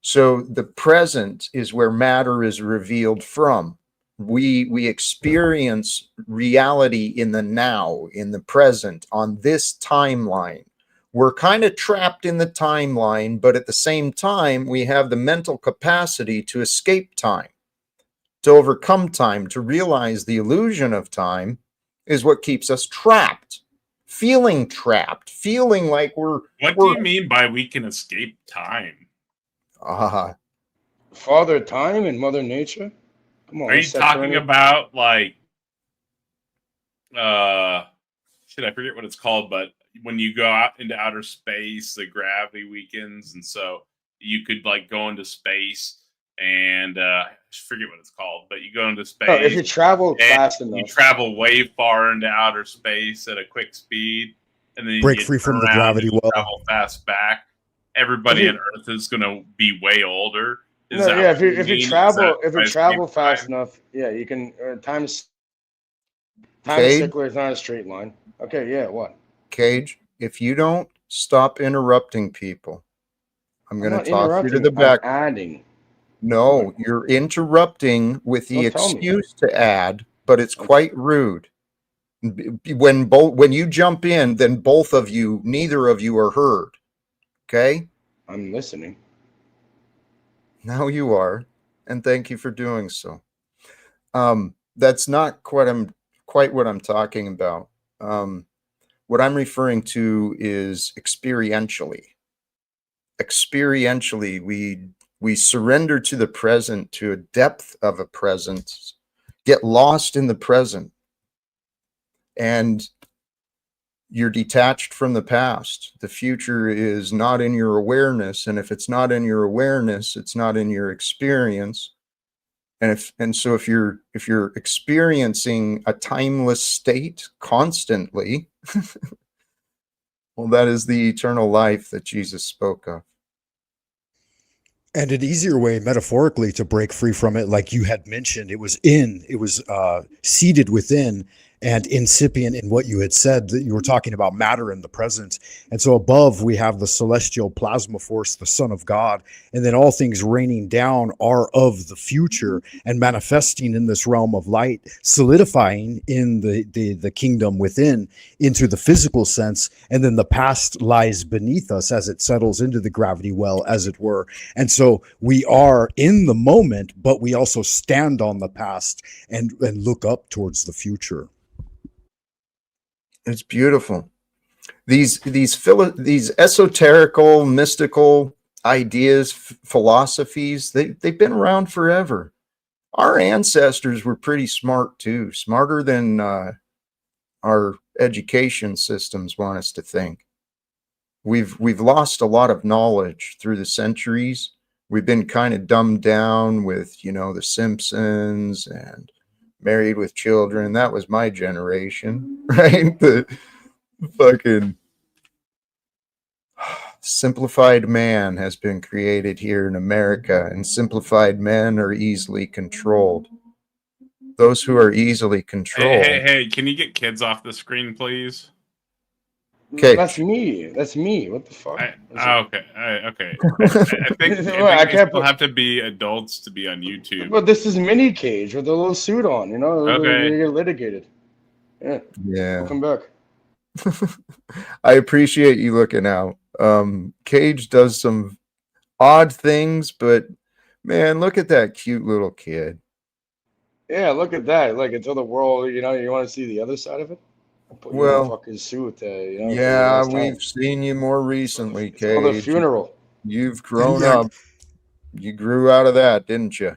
So the present is where matter is revealed from. We experience reality in the now, in the present, on this timeline. We're kind of trapped in the timeline, but at the same time, we have the mental capacity to escape time, to overcome time, to realize the illusion of time is what keeps us trapped, feeling like What do we're you mean by we can escape time? Father Time and Mother Nature? Come on, Are you let's talking separate. about like shit, I forget what it's called, but when you go out into outer space, the gravity weakens, and so you could like go into space and I forget what it's called, but you go into Oh, if space you travel and fast you enough. travel way far into outer space at a quick speed, and then Break you free turn from the around and gravity well. travel fast back. If Everybody on you, Earth is gonna be way older. Is no, that yeah, what you if you mean? Is that travel if I escape fast time? enough, yeah, you can. Time is Cage, cyclic. It's not a straight line. Okay, yeah, what? Cage, if you don't stop interrupting people, I'm I'm going to not toss you to interrupting. the I'm back. adding. No, you're interrupting with the Don't tell me. excuse to add, but it's I'm, quite rude. When you jump in, then neither of you are heard. Okay? I'm listening. Now you are, and thank you for doing so. That's not quite what I'm talking about. What I'm referring to is experientially. Experientially, we surrender to the present, to a depth of a presence, get lost in the present, and you're detached from the past. The future is not in your awareness, and if it's not in your awareness, it's not in your experience. So if you're experiencing a timeless state constantly, well, that is the eternal life that Jesus spoke of. And an easier way, metaphorically, to break free from it, like you had mentioned, it was seated within, and incipient in what you had said, that you were talking about matter in the present. And so above we have the celestial plasma force, the Son of God, and then all things raining down are of the future and manifesting in this realm of light, solidifying in the kingdom within into the physical sense, and then the past lies beneath us as it settles into the gravity well, as it were. And so we are in the moment, but we also stand on the past and look up towards the future. It's beautiful. These esoterical, mystical ideas, philosophies, they've been around forever. Our ancestors were pretty smart too, smarter than our education systems want us to think. We've lost a lot of knowledge through the centuries. We've been kind of dumbed down with, you know, The Simpsons and Married with Children. That was my generation, right? The fucking simplified man has been created here in America, and simplified men are easily controlled. Those who are easily controlled. Hey, can you get kids off the screen, please? Okay. That's me. That's me. What the fuck? Okay. I think Well, I they can't still put- have to be adults to be on YouTube. But this is mini cage with a little suit on. You know, Okay. you get litigated. Yeah. Yeah. Welcome back. I appreciate you looking out. Cage does some odd things, but man, look at that cute little kid. Yeah, look at that. Like, until the world, you know, you want to see the other side of it? I'll put you in Well, a fucking suit, you know, for the yeah, last time. we've seen you more recently, It's called a Cage. funeral. You've grown Yeah. up. You grew out of that, didn't you?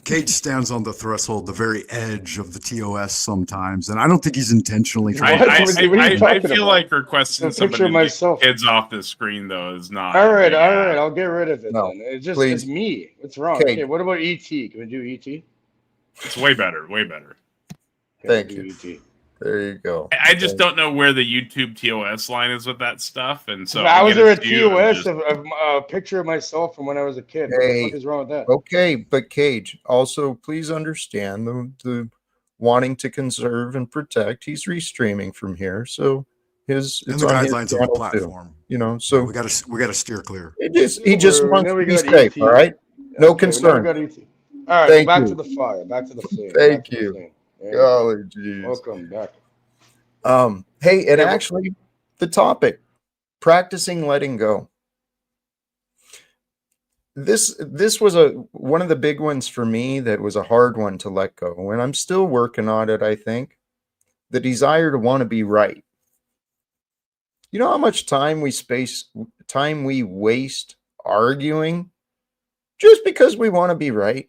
Cage stands on the threshold, the very edge of the TOS sometimes, and I don't think he's intentionally trying What? to I What are you pacify. talking feel about? like requesting A picture somebody of to myself. get kids off the screen though is not. All right, yeah. all right. I'll get rid of it No, then. It's just please. it's me. What's wrong? Okay. Okay, what about ET? Can we do ET? It's way better, way better. Okay, Thank we'll you. do ET. There you go. I just don't know where the YouTube TOS line is with that stuff, and so How is I'll there a get it to you and TOS just- of a picture of myself from when I was a kid? What the Hey, fuck is wrong with that? okay, but Cage, also please understand the wanting to conserve and protect. He's restreaming from here, so And it's the on his guidelines of the channel too. platform. You know, so we got to steer clear. he just Whatever. wants Now to we be got safe. ET. All right, no Okay, now concern. we got ET. All right, Thank back you. to the fire, back to the flame. Thank back to the you. flame. There you go. Golly jeez. Welcome back. Hey, and Yeah, but- actually, the topic: practicing letting go. This was one of the big ones for me. That was a hard one to let go, and I'm still working on it. I think the desire to want to be right. You know how much time we waste arguing just because we want to be right,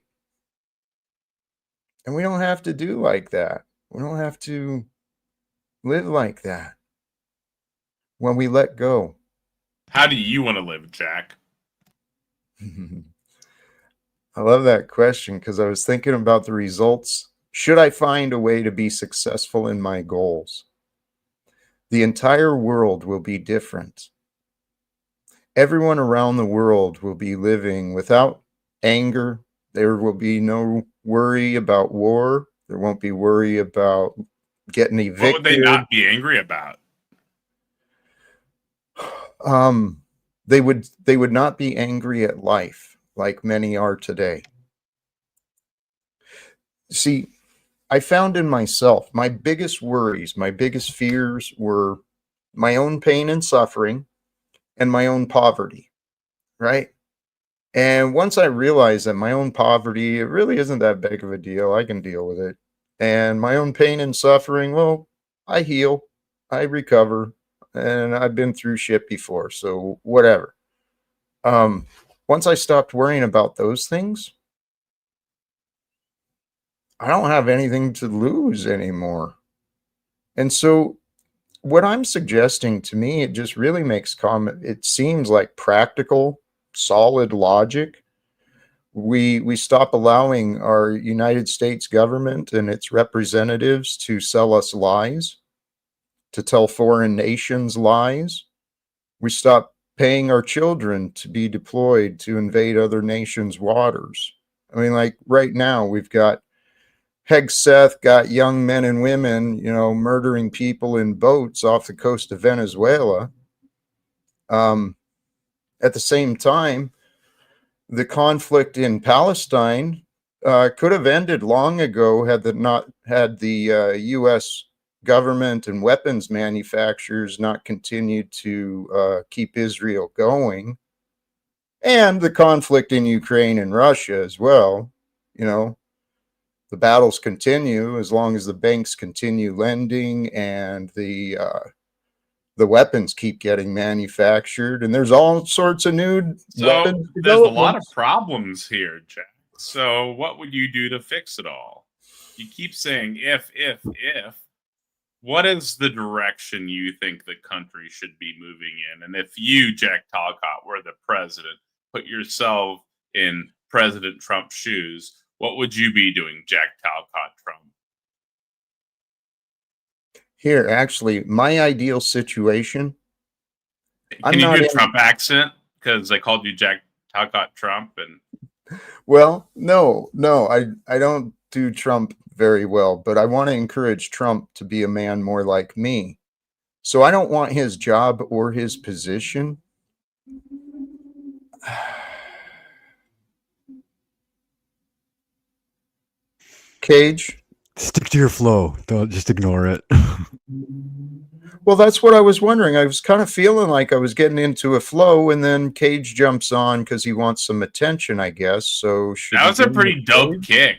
and we don't have to do like that. We don't have to live like that when we let go. How do you want to live, Jack? I love that question because I was thinking about the results. Should I find a way to be successful in my goals? The entire world will be different. Everyone around the world will be living without anger. There will be no worry about war. There won't be worry about getting evicted. What would they not be angry about? They would not be angry at life like many are today. See, I found in myself, my biggest worries, my biggest fears were my own pain and suffering and my own poverty, right? And once I realized that my own poverty, it really isn't that big of a deal. I can deal with it. And my own pain and suffering, well, I heal, I recover, and I've been through shit before, so whatever. Once I stopped worrying about those things, I don't have anything to lose anymore. And so what I'm suggesting, to me, it just really makes it seems like practical, solid logic. We stop allowing our United States government and its representatives to sell us lies, to tell foreign nations lies. We stop paying our children to be deployed to invade other nations' waters. I mean, like right now, we've got Hegseth got young men and women, murdering people in boats off the coast of Venezuela. At the same time, the conflict in Palestine could have ended long ago had the U.S. government and weapons manufacturers not continued to keep Israel going, and the conflict in Ukraine and Russia as well. The battles continue as long as the banks continue lending and the weapons keep getting manufactured, and there's all sorts of new weapons. There's a lot of problems here, Jack. So what would you do to fix it all? You keep saying if. What is the direction you think the country should be moving in? And if you, Jack Talcott, were the president, put yourself in President Trump's shoes, what would you be doing, Jack Talcott Trump? Here, actually, my ideal situation. Can you do a Trump accent? Because I called you Jack Talcott Trump, and well, no, I don't do Trump very well, but I want to encourage Trump to be a man more like me. So I don't want his job or his position. Cage, Stick to your flow. Don't just ignore it. well, that's what I was wondering. I was kind of feeling like I was getting into a flow, and then Cage jumps on because he wants some attention, I guess. So that was a pretty dope kick.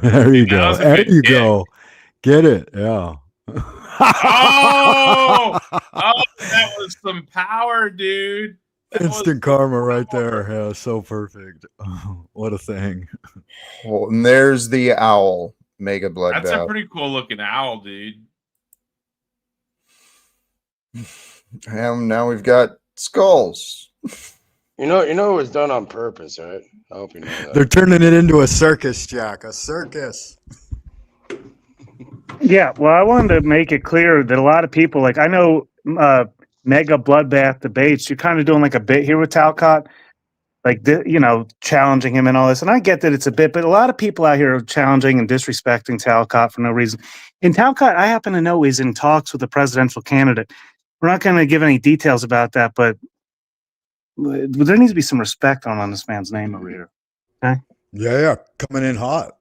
There you go. There you go. Get it. Yeah. Oh, that was some power, dude. Instant karma right there. Yeah, so perfect. What a thing. Well, and there's the owl mega bloodbath. That's a pretty cool looking owl, dude. And now we've got skulls. You know it was done on purpose, right? I hope you know that. They're turning it into a circus, Jack. A circus. Yeah, well, I wanted to make it clear that a lot of people, like I know mega bloodbath debates, you're kind of doing like a bit here with Talcott, like, challenging him and all this. And I get that it's a bit, but a lot of people out here are challenging and disrespecting Talcott for no reason. And Talcott, I happen to know, is in talks with a presidential candidate. We're not going to give any details about that, but there needs to be some respect on this man's name over here. Okay? Yeah. Coming in hot.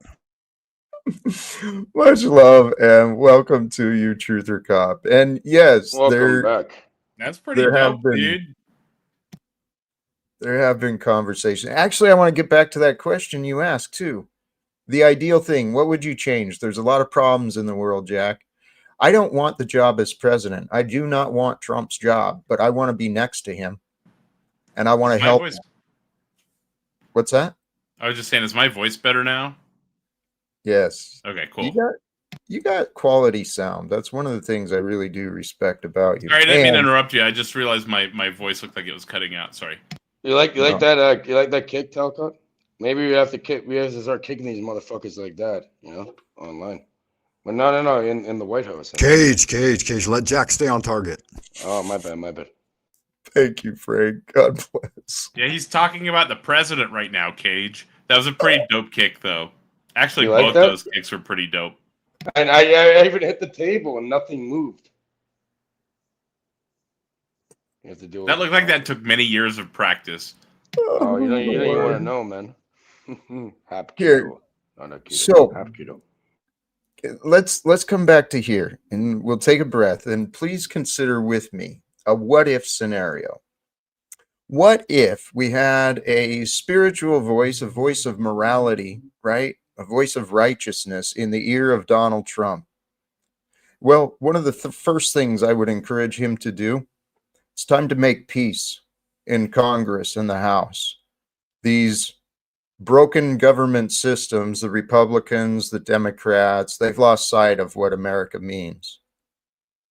Much love and welcome to you, Truther Cop. And yes, welcome back. That's pretty dope, dude. There have been conversations. Actually, I want to get back to that question you asked too. The ideal thing, what would you change? There's a lot of problems in the world, Jack. I don't want the job as president. I do not want Trump's job, but I want to be next to him. And I want to help. What's that? I was just saying, is my voice better now? Yes. Okay, cool. You got quality sound. That's one of the things I really do respect about you. Sorry, I didn't mean to interrupt you. I just realized my voice looked like it was cutting out. Sorry. You like that? You like that kick, Talcott? Maybe we have to start kicking these motherfuckers like that, online. But no, in the White House. Cage. Let Jack stay on target. Oh, my bad. Thank you, Frank. God bless. Yeah, he's talking about the president right now, Cage. That was a pretty dope kick, though. Actually, You like both that? those kicks were pretty dope. And I even hit the table and nothing moved. You have to do it. That looked like that took many years of practice. Oh, you want to know, man. Half Here. keto. No, not keto. So- half keto. Let's come back to here, and we'll take a breath, and please consider with me a what-if scenario. What if we had a spiritual voice, a voice of morality, right? A voice of righteousness in the ear of Donald Trump? Well, one of the first things I would encourage him to do, it's time to make peace in Congress and the House. These broken government systems, the Republicans, the Democrats, they've lost sight of what America means.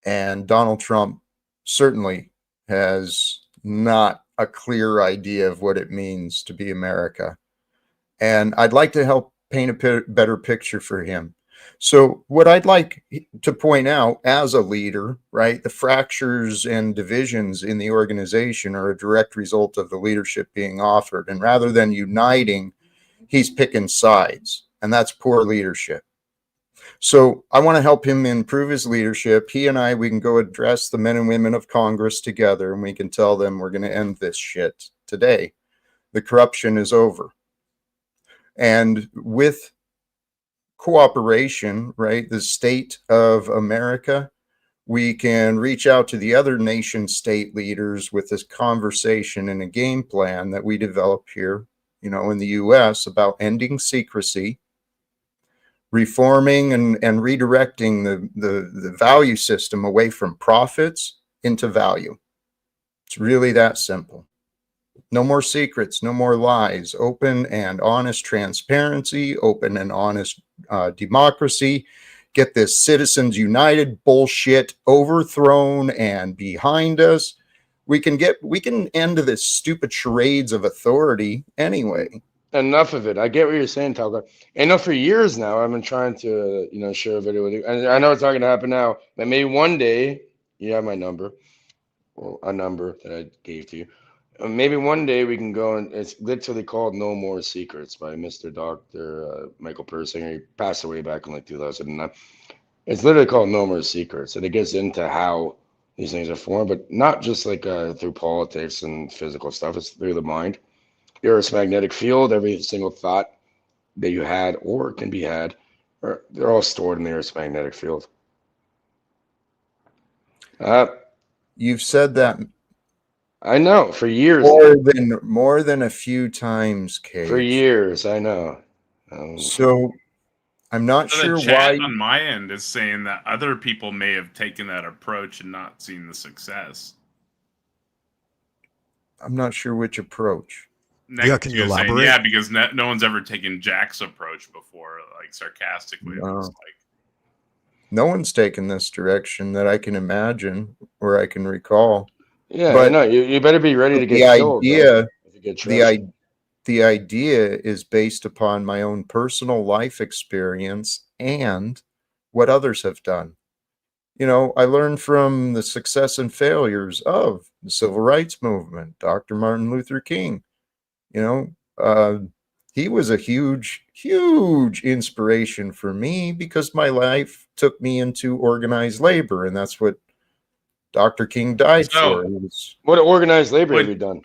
And Donald Trump certainly has not a clear idea of what it means to be America. And I'd like to help paint a better picture for him. So what I'd like to point out as a leader, right, the fractures and divisions in the organization are a direct result of the leadership being offered. And rather than uniting, he's picking sides. and that's poor leadership. So I want to help him improve his leadership. He and I, we can go address the men and women of Congress together, and we can tell them we're going to end this shit today. The corruption is over. And with cooperation, right, the state of America, we can reach out to the other nation state leaders with this conversation and a game plan that we develop here, in the US about ending secrecy, reforming and redirecting the value system away from profits into value. It's really that simple. No more secrets, no more lies, open and honest transparency, open and honest democracy. Get this Citizens United bullshit overthrown and behind us. We can end this stupid charades of authority anyway. Enough of it. I get what you're saying, Talcott. And for years now, I've been trying to, share a video with you. And I know it's not going to happen now, but maybe one day, you have my number, or a number that I gave to you. Maybe one day we can go, and it's literally called No More Secrets by Mr. Dr. Michael Persinger. He passed away back in like 2009. It's literally called No More Secrets, and it gets into how these things are formed, but not just like through politics and physical stuff. It's through the mind. The Earth's magnetic field, every single thought that you had or can be had, they're all stored in the Earth's magnetic field. You've said that. I know, for years. More than a few times, Cage. For years, I know. So I'm not sure the chat why. On my end is saying that other people may have taken that approach and not seen the success. I'm not sure which approach. Can you elaborate? Saying, because no one's ever taken Jack's approach before, like sarcastically. No. No one's taken this direction that I can imagine or I can recall. Yeah, but no, you better be ready to get killed. The idea is based upon my own personal life experience and what others have done. I learned from the success and failures of the civil rights movement, Dr. Martin Luther King. He was a huge, huge inspiration for me because my life took me into organized labor, and that's what Dr. King died for. What organized labor have you done?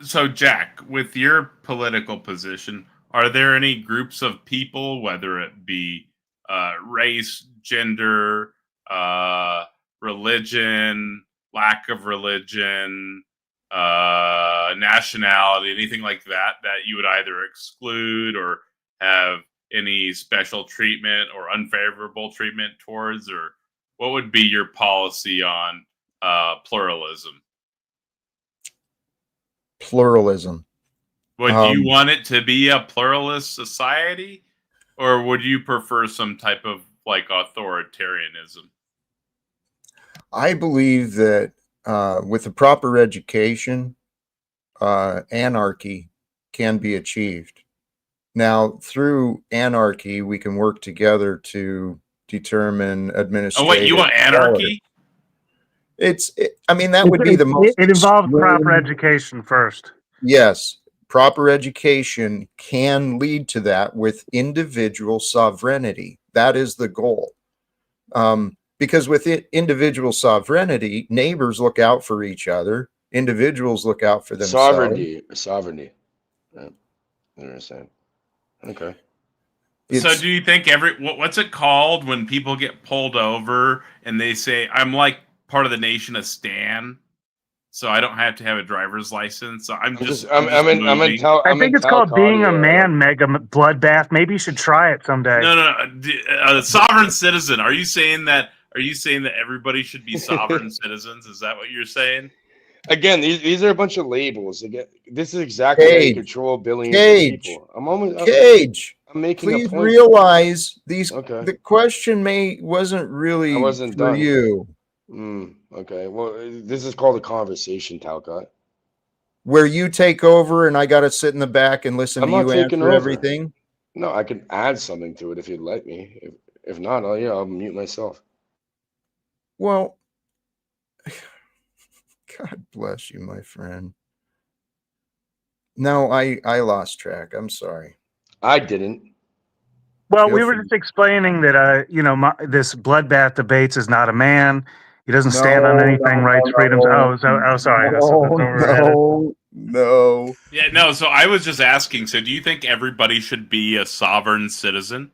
So, Jack, with your political position, are there any groups of people, whether it be race, gender, religion, lack of religion, nationality, anything like that you would either exclude or have any special treatment or unfavorable treatment towards, or what would be your policy on pluralism? Pluralism. Would you want it to be a pluralist society, or would you prefer some type of like authoritarianism? I believe that with the proper education, anarchy can be achieved. Now, through anarchy, we can work together to determine administrative. Oh, wait, you want anarchy? That would be the most. It involves proper education first. Yes, proper education can lead to that with individual sovereignty. That is the goal. Because with individual sovereignty, neighbors look out for each other. Individuals look out for themselves. Sovereignty. Yeah. I understand. Okay. So do you think what's it called when people get pulled over and they say, I'm like part of the nation of Stan, so I don't have to have a driver's license. So I think it's called being a man, mega bloodbath. Maybe you should try it someday. No. Sovereign citizen. Are you saying that everybody should be sovereign citizens? Is that what you're saying? Again, these are a bunch of labels. Again, this is exactly how you control billions of people. I'm making please a point. Realize these. Okay. The question wasn't really for done. You. Okay. Well, this is called a conversation, Talcott. Where you take over and I got to sit in the back and listen to you answer everything. No, I can add something to it if you'd let me. If not, I'll mute myself. Well, God bless you, my friend. No, I lost track. I'm sorry. I didn't. Well, Feel we were free. just explaining that, this bloodbath debates is not a man. He doesn't stand on No, anything, no, rights, freedoms. no, Sorry. That's no, where we're headed. no. Yeah, no, so I was just asking, so do you think everybody should be a sovereign citizen?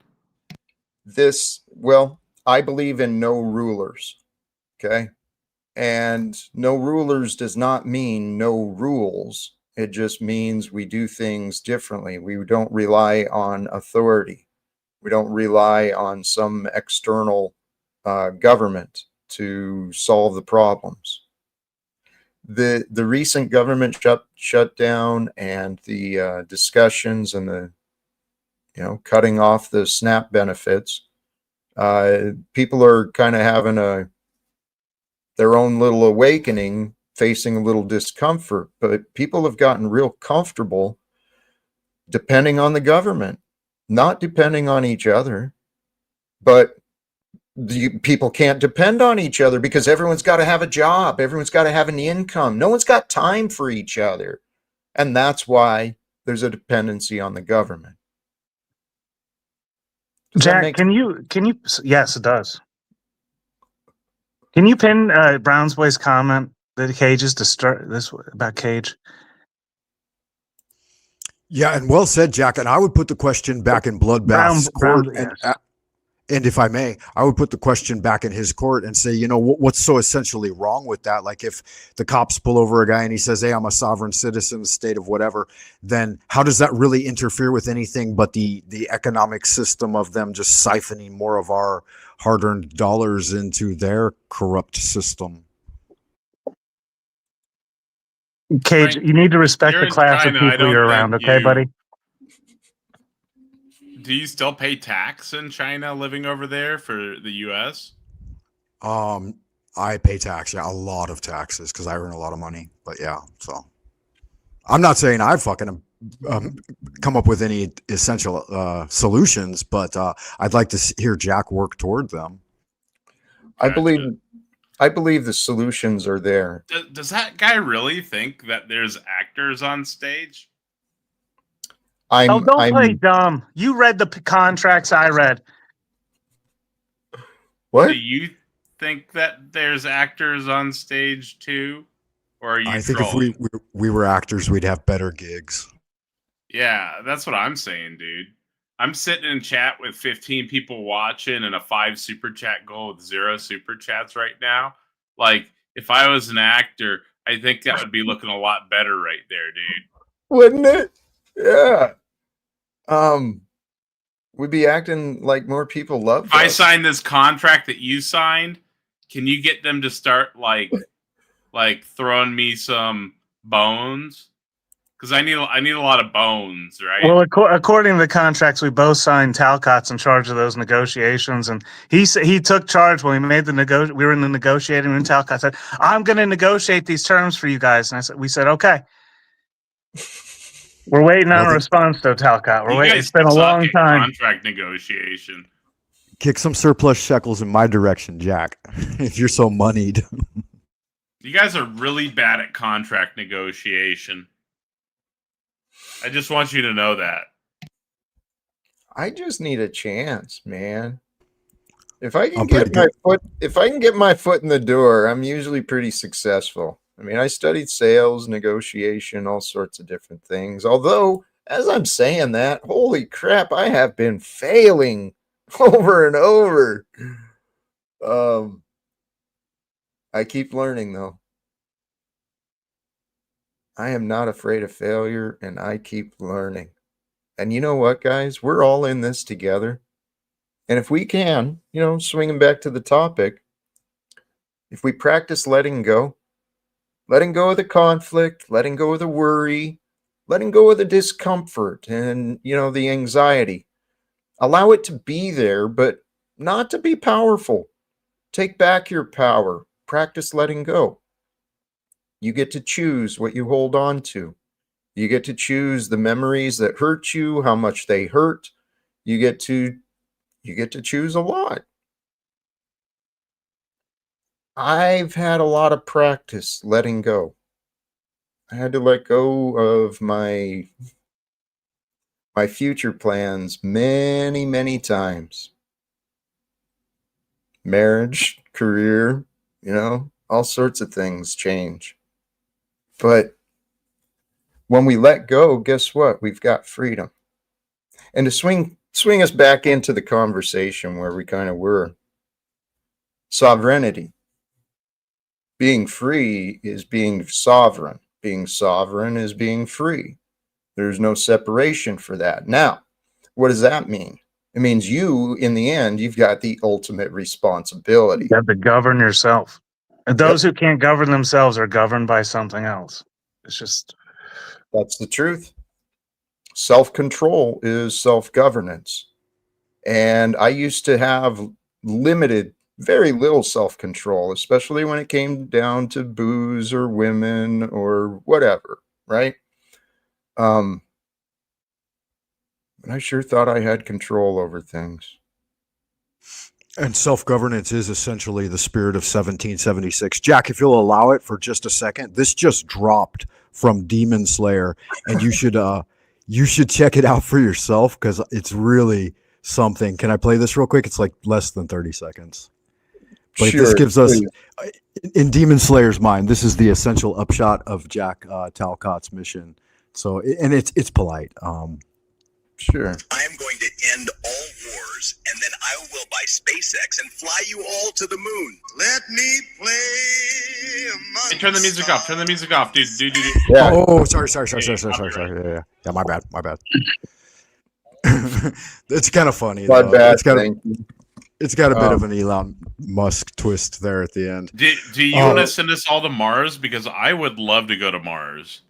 Well, I believe in no rulers. Okay. And no rulers does not mean no rules. It just means we do things differently. We don't rely on authority. We don't rely on some external government to solve the problems. The recent government shutdown and the discussions and the cutting off the SNAP benefits, people are kind of having their own little awakening, facing a little discomfort, but people have gotten real comfortable depending on the government, not depending on each other. But people can't depend on each other because everyone's got to have a job, everyone's got to have an income, no one's got time for each other, and that's why there's a dependency on the government. Jack, can you? Yes, it does. Can you pin Brown's Boy's comment that Cage is to start this about Cage? Yeah, and well said, Jack. And I would put the question back in Bloodbath's court. Yes. And if I may, I would put the question back in his court and say, what's so essentially wrong with that? Like if the cops pull over a guy and he says, hey, I'm a sovereign citizen, state of whatever, then how does that really interfere with anything but the economic system of them just siphoning more of our hard-earned dollars into their corrupt system? Cage, Frank, you need to respect you're the in class China, of I people don't you're think around, okay, you- buddy? Do you still pay tax in China living over there for the US? I pay tax, a lot of taxes because I earn a lot of money. But yeah, so I'm not saying I fucking come up with any essential solutions, but I'd like to hear Jack work toward them. Gotcha. I believe the solutions are there. Does that guy really think that there's actors on stage? Don't play dumb. You read the contracts I read. What? Do you think that there's actors on stage too? Or are you I think trolling? if we were actors, we'd have better gigs. Yeah, that's what I'm saying, dude. I'm sitting in chat with 15 people watching and a 5 super chat goal with 0 super chats right now. Like, if I was an actor, I think that would be looking a lot better right there, dude. Wouldn't it? Yeah. We'd be acting like more people love us. If I signed this contract that you signed, can you get them to start like throwing me some bones? Because I need a lot of bones, right? Well, according to the contracts we both signed, Talcott's in charge of those negotiations, and he took charge when we made the we were in the negotiating room. Talcott said, "I'm going to negotiate these terms for you guys," and we said, "Okay." We're waiting on a response, though, Talcott. We're waiting. It's been a long time. Contract negotiation. Kick some surplus shekels in my direction, Jack. If you're so moneyed. You guys are really bad at contract negotiation. I just want you to know that. I just need a chance, man. If I can get my foot in the door, I'm usually pretty successful. I mean, I studied sales, negotiation, all sorts of different things. Although, as I'm saying that, holy crap, I have been failing over and over. I keep learning, though. I am not afraid of failure, and I keep learning. And you know what, guys? We're all in this together. And if we can, swinging back to the topic, if we practice letting go of the conflict, letting go of the worry, letting go of the discomfort and, the anxiety, allow it to be there, but not to be powerful. Take back your power. Practice letting go. You get to choose what you hold on to. You get to choose the memories that hurt you, how much they hurt. You get to choose a lot. I've had a lot of practice letting go. I had to let go of my my future plans many, many times. Marriage, career, all sorts of things change. But when we let go, guess what? We've got freedom. And to swing us back into the conversation where we kind of were, sovereignty. Being free is being sovereign. Being sovereign is being free. There's no separation for that. Now, what does that mean? It means you, in the end, you've got the ultimate responsibility. You have to govern yourself. And those who can't govern themselves are governed by something else. It's just... That's the truth. Self-control is self-governance. And I used to have limited, very little self-control, especially when it came down to booze or women or whatever, right? But I sure thought I had control over things. And self-governance is essentially the spirit of 1776. Jack, if you'll allow it for just a second, this just dropped from Demon Slayer, and you should check it out for yourself because it's really something. Can I play this real quick? It's like less than 30 seconds. But Sure, this gives us, please. in Demon Slayer's mind, this is the essential upshot of Jack Talcott's mission. So, and it's polite. Sure. I am going to end all wars, and then I will buy SpaceX and fly you all to the moon. Let me play among Hey, turn the music off. Turn the music off, dude. Yeah. Oh, sorry. Yeah, my bad. It's kind of funny. My Though. bad. Thank you. It's got a bit of an Elon Musk twist there at the end. Do you want to send us all to Mars? Because I would love to go to Mars.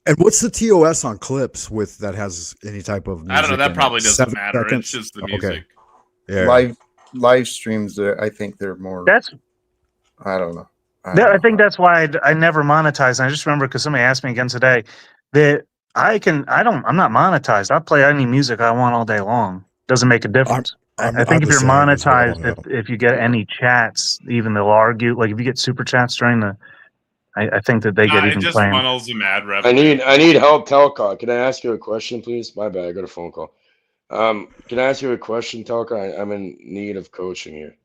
And what's the TOS on clips with that has any type of music? I don't know. That in probably it? doesn't 7 matter. seconds? It's just the Okay. music. Yeah. Live streams, I think they're more. That's... I don't know. I think that's why I never monetize. And I just remember because somebody asked me again today that I'm not monetized. I play any music I want all day long. Doesn't make a difference. I think if you're monetized, if you get any chats, even they'll argue. Like if you get super chats during the, I think that they get It even just playing. funnels some ad revenue. I need help, Talcott. Can I ask you a question, please? My bad, I got a phone call. Can I ask you a question, Talcott? I'm in need of coaching here.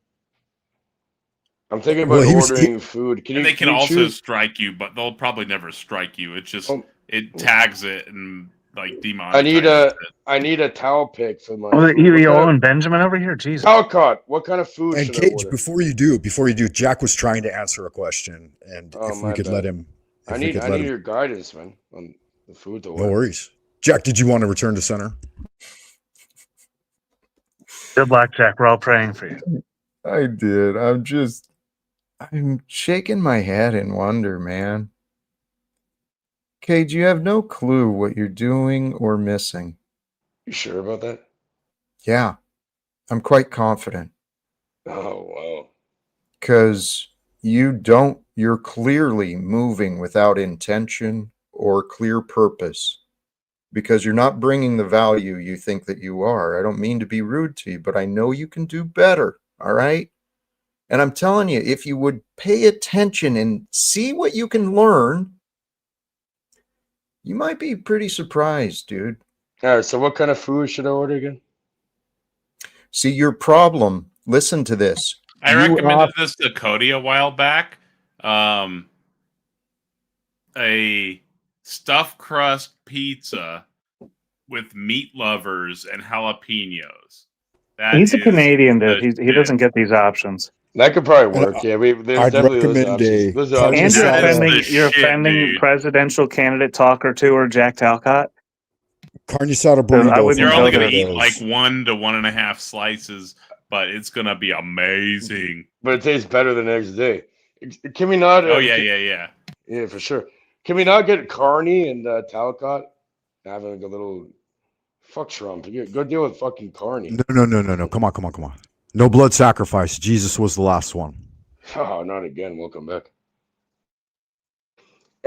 I'm thinking about ordering food. They can also strike you, but they'll probably never strike you. It's just it tags it and like demonetizes it. I need a towel pick for my. Oh, you and Benjamin over here, Jesus. Talcott, what kind of food And should I Cage, order? before you do, Jack was trying to answer a question, and if we could let him, I need your guidance, man, on the food to order. No worries. Jack, did you want to return to center? Good luck, Jack. We're all praying for you. I did. I'm shaking my head in wonder, man. Cage, you have no clue what you're doing or missing. You sure about that? Yeah, I'm quite confident. Oh, wow. Because you're clearly moving without intention or clear purpose. Because you're not bringing the value you think that you are. I don't mean to be rude to you, but I know you can do better, all right? And I'm telling you, if you would pay attention and see what you can learn, you might be pretty surprised, dude. All right, so what kind of food should I order again? See, your problem, listen to this. I recommended this to Cody a while back. A stuffed crust pizza with meat lovers and jalapenos. He's a Canadian, dude. He doesn't get these options. That could probably work. Yeah, there's definitely those options. And you're offending presidential candidate Talker too, or Jack Talcott. Carne asada burrito. You're only going to eat like 1 to 1.5 slices, but it's going to be amazing. But it tastes better the next day. Can we not? Oh yeah. Yeah, for sure. Can we not get Carne and Talcott having like a little fuck Trump? Go deal with fucking Carne. No. Come on. No blood sacrifice. Jesus was the last one. Oh, not again. Welcome back.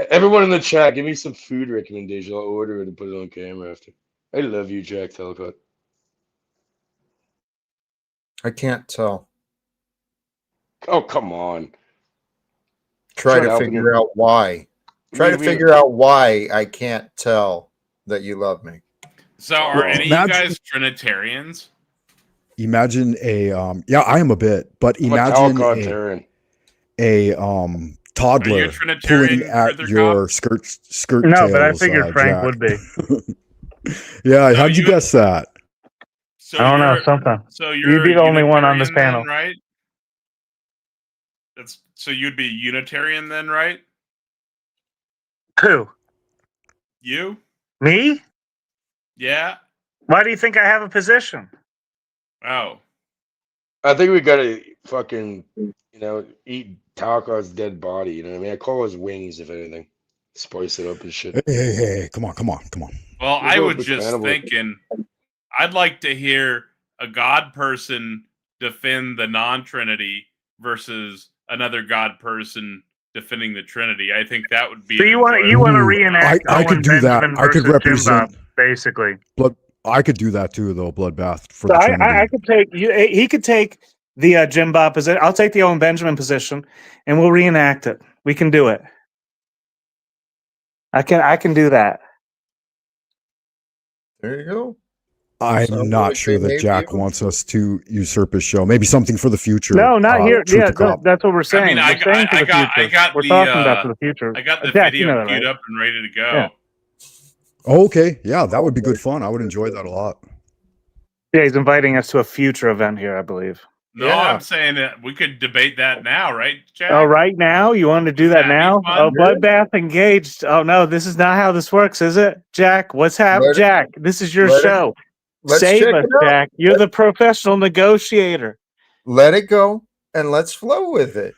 Everyone in the chat, give me some food recommendation. I'll order it and put it on camera after. I love you, Jack Talcott. I can't tell. Oh, come on. Try to figure out why. Try to figure out why I can't tell that you love me. So are Well, any of you imagine- guys Trinitarians? Imagine a yeah, I am a bit, but I'm a imagine Talcott-tarian. a toddler Trinitarian, pulling at Further your Cop? skirt No, but I tails, figured Frank Jack. would be. Yeah, So how'd you you- guess that? So I don't know, you're something. so You'd you're be the only one on this Unitarian panel. then, right? That's so you'd be Unitarian then, right? Who? You? Me? Yeah. Why do you think I have a position? Oh. I think we gotta fucking, eat Talcott's dead body. You know what I mean? I call his wings, if anything. Spice it up and shit. Hey, come on. Well, We'll I go was with just cannibal. thinking, I'd like to hear a God person defend the non-Trinity versus another God person defending the Trinity. I think that would be. So you want to Ooh, reenact I could Owen do that. Benjamin I could versus Jim represent- Bob, basically. I could do that too, though. Bloodbath for So the Trinity. I could take you. He could take the Jim Bob position. I'll take the Owen Benjamin position, and we'll reenact it. We can do it. I can do that. There you go. I'm Sounds not like sure they may that be Jack able wants to. us to usurp his show. Maybe something for the future. No, not here. Truth Yeah, to Cop. that's what we're saying. I We're saying for the future. We're talking about for the future. I got the Jack, you video know that, queued right? up and ready to go. Yeah. Oh, okay. Yeah, that would be good fun. I would enjoy that a lot. Yeah, he's inviting us to a future event here, I believe. No, Yeah. I'm saying that we could debate that now, right, Jack? Oh, right now? You want to do Would that that be now? fun? Oh, Bloodbath engaged. Oh, no, this is not how this works, is it? Jack, what's happening? Let it- Jack, this is your let it- show. Let's Save check us, it out. Jack. You're the professional negotiator. Let it go and let's flow with it.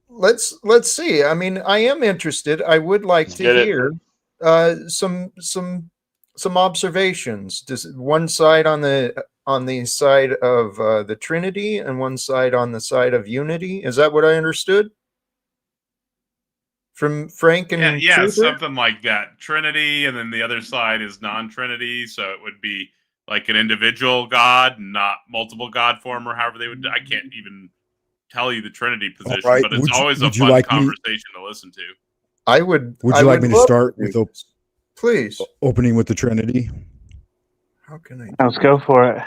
Let's see. I mean, I am interested. I would like Let's to get it. hear some observations. Does one side on the side of the Trinity and one side on the side of unity? Is that what I understood from Frank and Yeah, Trooper? something like that. Trinity, and then the other side is non-Trinity, so it would be like an individual God, not multiple God form, or however they would. I can't even tell you the Trinity position, right. but it's Would you- always a would you fun like me- conversation to listen to. I would. Would I you like me to love start do with this. Please? opening with the Trinity? How can I? Let's go for it.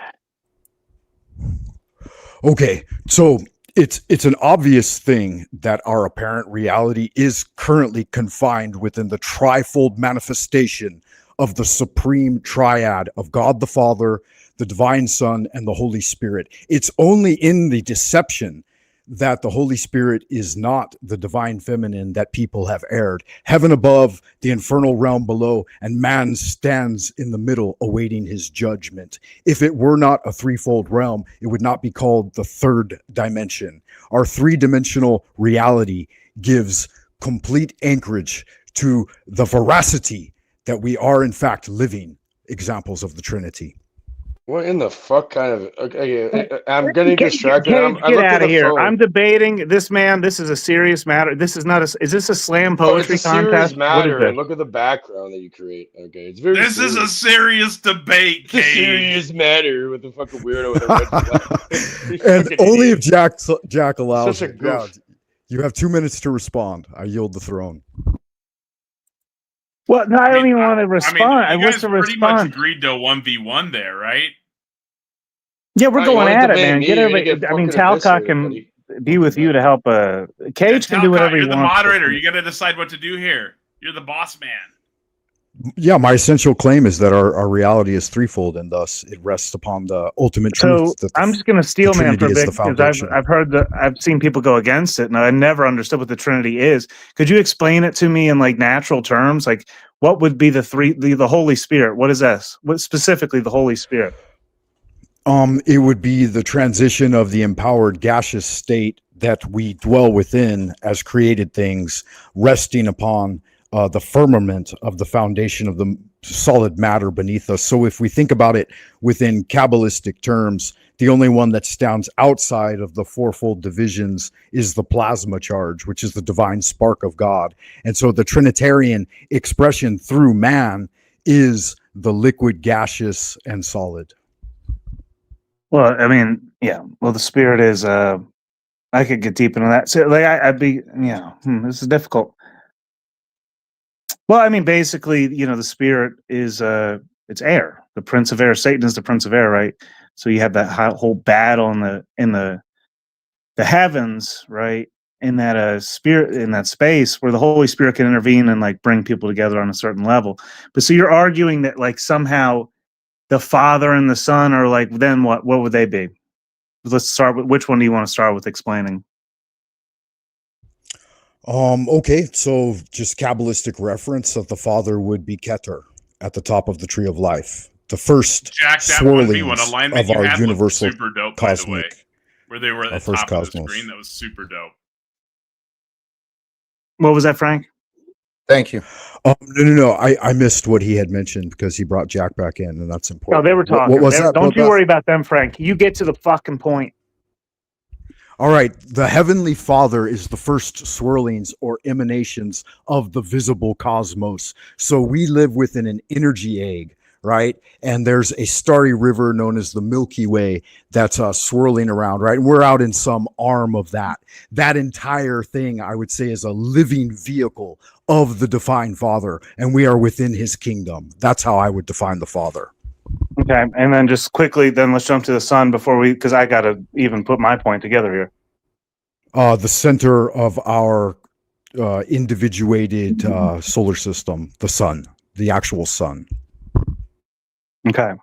Okay, so it's an obvious thing that our apparent reality is currently confined within the trifold manifestation of the supreme triad of God the Father, the Divine Son, and the Holy Spirit. It's only in the deception that the Holy Spirit is not the divine feminine that people have erred. Heaven above, the infernal realm below, and man stands in the middle awaiting his judgment. If it were not a threefold realm, it would not be called the third dimension. Our three-dimensional reality gives complete anchorage to the veracity that we are in fact living examples of the Trinity. What in the fuck kind of? Okay, I'm getting distracted. Cage, I get looked at out the of here. phone. I'm debating this, man. This is a serious matter. This is not a. Is this a slam Oh, it's poetry a serious contest? What is matter, this? and look at the background that you create. Okay, it's very. This is a serious debate, It's a Cage. serious matter with the fucking weirdo with a red flag. You And fucking only idiot. if Jack allows Such a it. Yeah, goof. you have 2 minutes to respond. I yield the throne. Well, no, I don't mean, even want to respond. I you wish guys to pretty much respond. agreed to 1v1 there, right? Yeah, we're You going wanna at it, debate man. me, Get you're gonna everybody. get I mean, fucking Talcott eviscerated, can buddy. be with you to help. Cage can do whatever he You're the wants. moderator. You got to decide what to do here. You're the boss man. Yeah, my essential claim is that our reality is threefold, and thus it rests upon the ultimate So truth. That I'm just going to steal man for a Trinity is bit the because foundation. I've seen people go against it, and I never understood what the Trinity is. Could you explain it to me in like natural terms? Like, what would be the Holy Spirit? What is this? What specifically the Holy Spirit? It would be the transition of the empowered gaseous state that we dwell within as created things, resting upon the firmament of the foundation of the solid matter beneath us. So if we think about it within Kabbalistic terms, the only one that stands outside of the fourfold divisions is the plasma charge, which is the divine spark of God. And so the Trinitarian expression through man is the liquid, gaseous, and solid. Well, I mean, yeah. Well, the Spirit is. I could get deep into that. So, like, I'd be, this is difficult. Well, I mean, basically, the Spirit is It's air. The prince of air. Satan is the prince of air, right? So you have that whole battle in the heavens, right? In that spirit, in that space where the Holy Spirit can intervene and like bring people together on a certain level. But so you're arguing that like somehow the Father and the Son are like, then what would they be? Let's start with, which one do you want to start with explaining? Okay, so just Kabbalistic reference that the Father would be Keter at the top of the tree of life. The first Jack, that 1v1 swirlings alignment of you our had universal looked super dope, by the way. cosmic. Where they were at Our the first top of the cosmos. screen. That was super dope. What was that, Frank? Thank you. No. I missed what he had mentioned because he brought Jack back in, and that's No, important. they were talking. What was that? Don't you Bloodbath? worry about them, Frank. You get to the fucking point. All right, the Heavenly Father is the first swirlings or emanations of the visible cosmos. So we live within an energy egg, right? And there's a starry river known as the Milky Way that's swirling around, right? And we're out in some arm of that. That entire thing, I would say, is a living vehicle of the Divine Father, and we are within his kingdom. That's how I would define the Father. Okay, and then just quickly, then let's jump to the Son before because I got to even put my point together here. The center of our individuated solar system, the sun, the actual sun. Okay,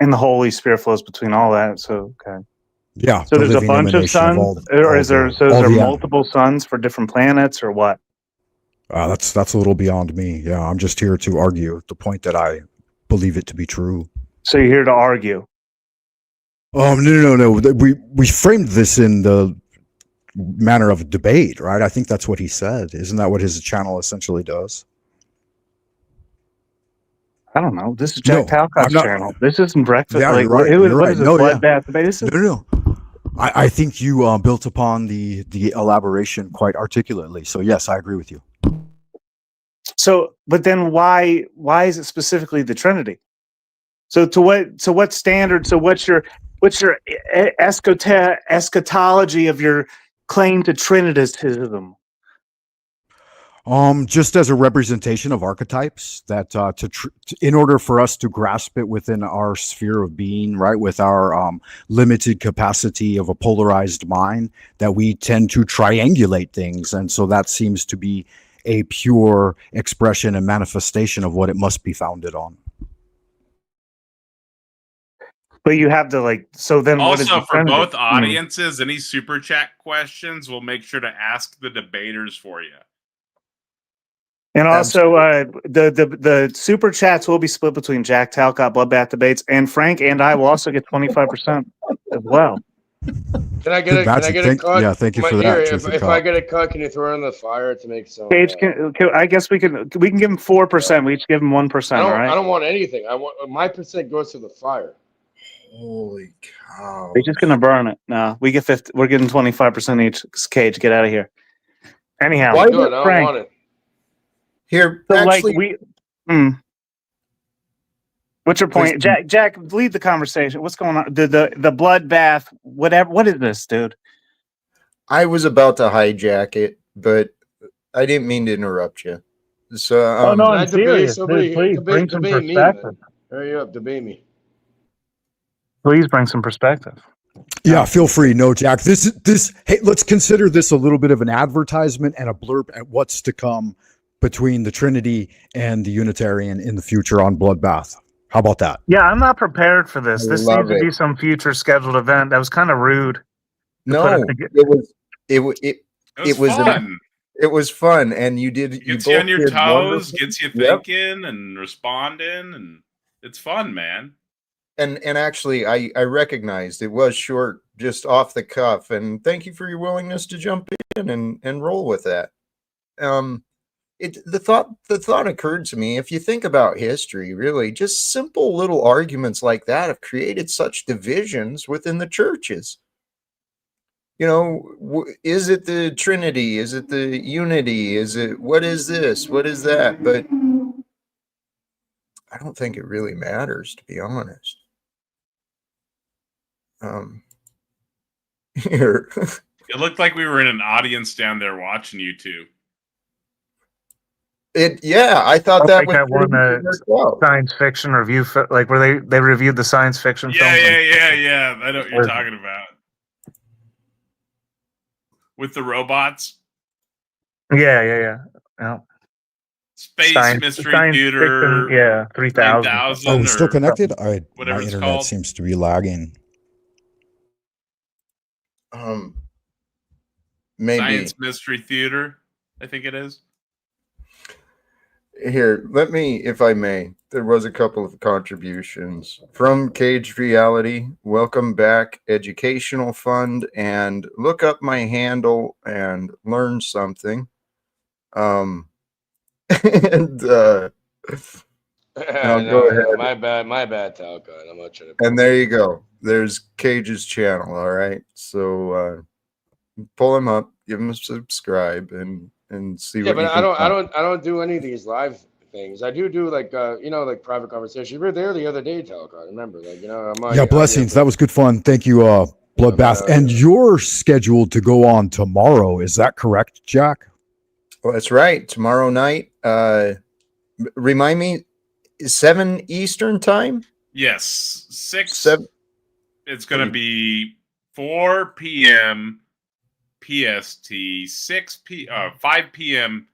and the Holy Spirit flows between all that. So okay, Yeah. so the there's a living bunch of emanation suns, or is there? So is there multiple suns for different planets, or what? That's a little beyond me. Yeah, I'm just here to argue the point that I believe it to be true. So you're here to argue? No. We framed this in the manner of debate, right? I think that's what he said. Isn't that what his channel essentially does? I don't know. This is Jack Talcott's channel. This isn't breakfast. Yeah, like, you're right. What is this bloodbath debate? This is... No. I think you built upon the elaboration quite articulately. So yes, I agree with you. So, but then why is it specifically the Trinity? So to what standard? So what's your eschatology of your claim to Trinitism? Just as a representation of archetypes that in order for us to grasp it within our sphere of being, right, with our limited capacity of a polarized mind, that we tend to triangulate things, and so that seems to be a pure expression and manifestation of what it must be founded on. But you have to like. So then, also for both audiences, any super chat questions, we'll make sure to ask the debaters for you. And also, the super chats will be split between Jack Talcott, Bloodbath Debates, and Frank, and I will also get 25% as well. Can I get a cut? Yeah, thank you for that. If I get a cut, can you throw it in the fire to make some? Cage, I guess we can give them 4%. We each give them 1%. All right. I don't want anything. I want my percent goes to the fire. Holy cow! We're just gonna burn it. No, we get 50. We're getting 25% each. Cage, get out of here. Anyhow, I don't want it. Here, so actually, what's your point, Jack? Lead the conversation. What's going on? The bloodbath. Whatever. What is this, dude? I was about to hijack it, but I didn't mean to interrupt you. So, no, I'm serious. Please bring some perspective. Hurry up, debate me. Please bring some perspective. Yeah, feel free. No, Jack. This. Hey, let's consider this a little bit of an advertisement and a blurb at what's to come between the Trinity and the Unitarian in the future on Bloodbath. How about that? Yeah, I'm not prepared for this. This needs to be some future scheduled event. That was kind of rude. No, it was fun. It was fun, and you did. Gets you on your toes, gets you thinking and responding, and it's fun, man. And actually, I recognized it was short, just off the cuff, and thank you for your willingness to jump in and roll with that. The thought occurred to me, if you think about history, really, just simple little arguments like that have created such divisions within the churches. You know, is it the Trinity? Is it the unity? Is it, what is this? What is that? But I don't think it really matters, to be honest. Here. It looked like we were in an audience down there watching you two. Yeah, I thought that Like was that one worked out. science fiction review, like where they reviewed the science fiction Yeah, film. yeah. I know what you're talking about. With the robots. Yeah. Space Science Mystery Theater. fiction, yeah, 3000. 3000 Oh, we're still or connected. whatever My it's internet called. seems to be lagging. Maybe. Science Mystery Theater, I think it is. Here, let me, if I may, there was a couple of contributions from Caged Reality. Welcome back, Educational Fund, and look up my handle and learn something. And I'll go ahead. My bad, Talcott. I'm not trying to. And there you go. There's Cage's channel. All right. So pull him up, give him a subscribe, and see Yeah, what but you I can don't do any of these live things. I do like like private conversations. You were there the other day, Talcott. Remember, like I'm Yeah, blessings. That was good fun. Thank you, Bloodbath. And you're scheduled to go on tomorrow. Is that correct, Jack? Well, that's right. Tomorrow night. Remind me, 7 Eastern time? Yes. 6. 7. It's going to be 4 p.m. PST, 5 p.m.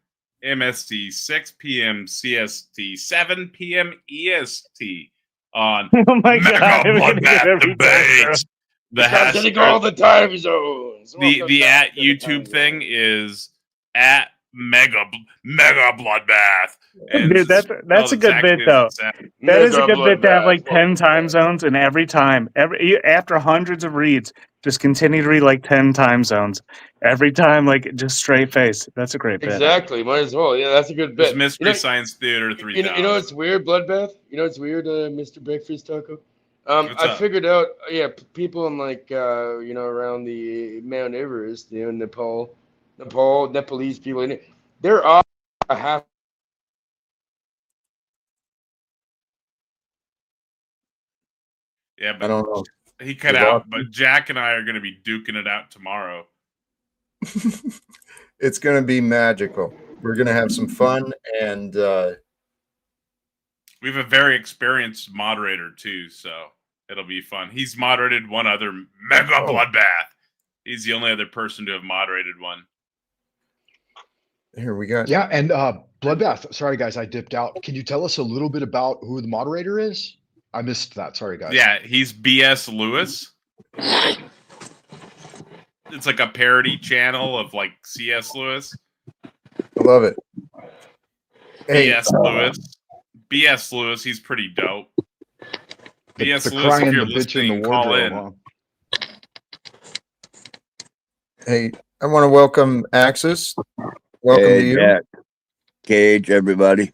MST, 6 p.m. CST, 7 p.m. EST on Oh my Mega God, we're gonna get Bloodbath every Debates. The getting all the time zones. the at YouTube thing is at Mega Bloodbath. And Dude, that's a good bit though. That is a good bit to have like 10 time zones, and every time, after hundreds of reads, just continue to read like 10 time zones every time, like just straight face. That's a great bit. Exactly, might as well. Yeah, that's a good There's bit. Mystery Science Theater 3000. You know what's weird, Bloodbath? You know what's weird, Mr. Breakfast Taco? What's I up? figured out, people in like around the Mount Everest, Nepalese people, they're all a half. Yeah, but I don't know. he cut out. But Jack and I are going to be duking it out tomorrow. It's going to be magical. We're going to have some fun, and we have a very experienced moderator too, so it'll be fun. He's moderated one other Mega Bloodbath. He's the only other person to have moderated one. Here we go. Yeah, and Bloodbath. Sorry, guys, I dipped out. Can you tell us a little bit about who the moderator is? I missed that. Sorry, guys. Yeah, he's B.S. Lewis. It's like a parody channel of like C.S. Lewis. I love it. B.S. Lewis. B.S. Lewis, he's pretty dope. B.S. Lewis, if you're listening, call in. Huh? Hey, I want to welcome Axis. Welcome to you. Jack. Cage, everybody.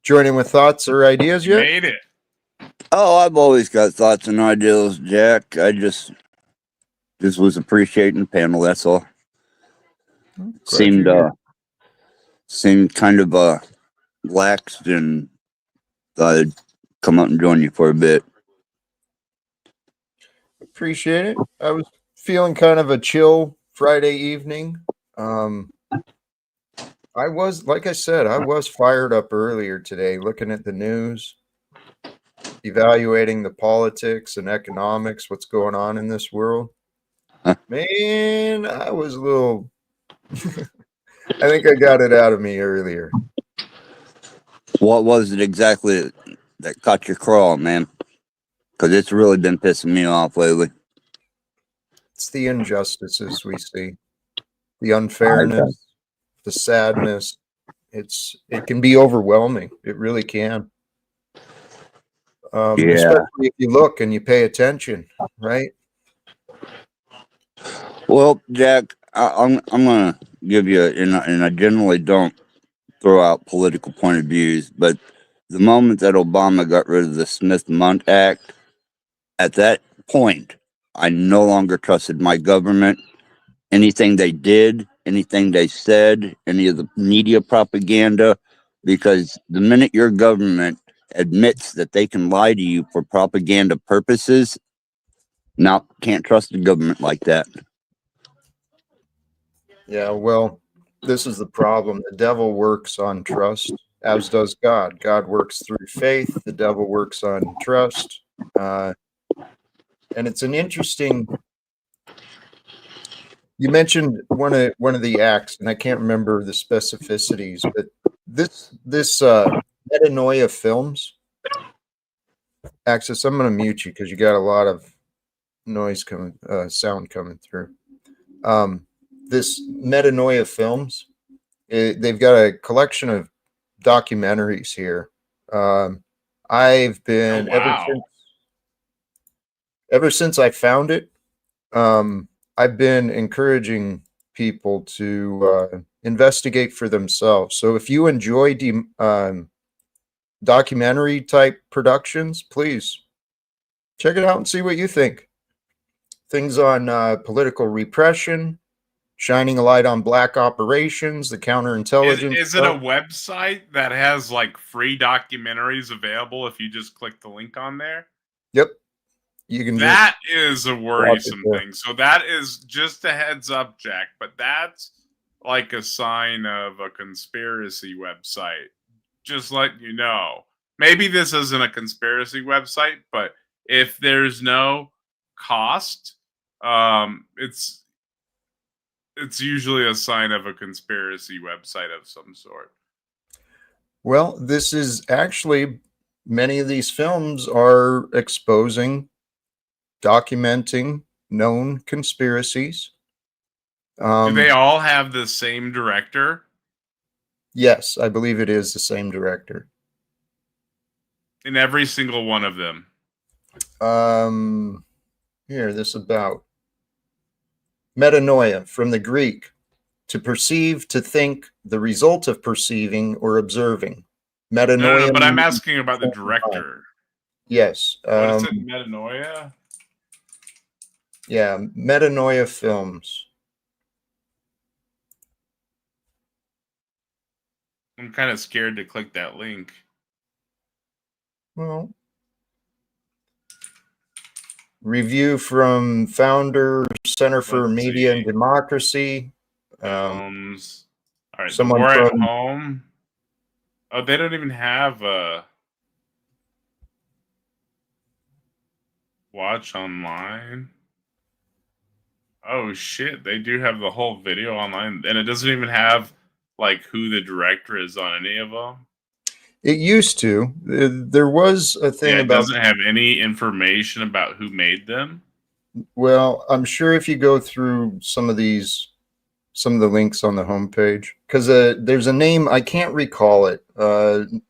Joining with thoughts or ideas yet? Made it. Oh, I've always got thoughts and ideas, Jack. I just was appreciating the panel. That's all. Seemed kind of laxed, and thought I'd come up and join you for a bit. Appreciate it. I was feeling kind of a chill Friday evening. I was, like I said, I was fired up earlier today, looking at the news, evaluating the politics and economics, what's going on in this world. Man, I was a little. I think I got it out of me earlier. What was it exactly that caught your crawl, man? Because it's really been pissing me off lately. It's the injustices we see, the unfairness, the sadness. It can be overwhelming. It really can. Especially if you look and you pay attention, right? Well, Jack, I'm gonna give you, and I generally don't throw out political point of views, but the moment that Obama got rid of the Smith-Mundt Act, at that point, I no longer trusted my government. Anything they did, anything they said, any of the media propaganda, because the minute your government admits that they can lie to you for propaganda purposes, now can't trust the government like that. Yeah, well, this is the problem. The devil works on trust, as does God. God works through faith. The devil works on trust. Uh, and it's an interesting. You mentioned one of the acts, and I can't remember the specificities, but this Metanoia Films. Access. I'm going to mute you because you got a lot of noise coming, sound coming through. This Metanoia Films. They've got a collection of documentaries here. I've been wow. ever since I found it. I've been encouraging people to investigate for themselves. So if you enjoy documentary type productions, please check it out and see what you think. Things on political repression, shining a light on black operations, the counterintelligence Is it a website that has like free documentaries available if you just click the link on there? Yep. You can That is a watch it worrisome there. thing. So that is just a heads up, Jack, but that's like a sign of a conspiracy website. Just letting you know. Maybe this isn't a conspiracy website, but if there's no cost, it's usually a sign of a conspiracy website of some sort. Well, this is actually, many of these films are exposing, documenting known conspiracies. Do they all have the same director? Yes, I believe it is the same director. In every single one of them. Here, this about metanoia, from the Greek, to perceive, to think, the result of perceiving or observing. Metanoia. No, but I'm asking about the director. Yes. What is it? Metanoia? Yeah, Metanoia Films. I'm kind of scared to click that link. Well, review from founder, Center for Let's Media see. and Democracy. Films. All right, the someone War at from- Home. Oh, they don't even have a watch online. Oh shit, they do have the whole video online, and it doesn't even have like who the director is on any of them. It used to. There was a thing It about. doesn't have any information about who made them. Well, I'm sure if you go through some of the links on the homepage, because there's a name, I can't recall it.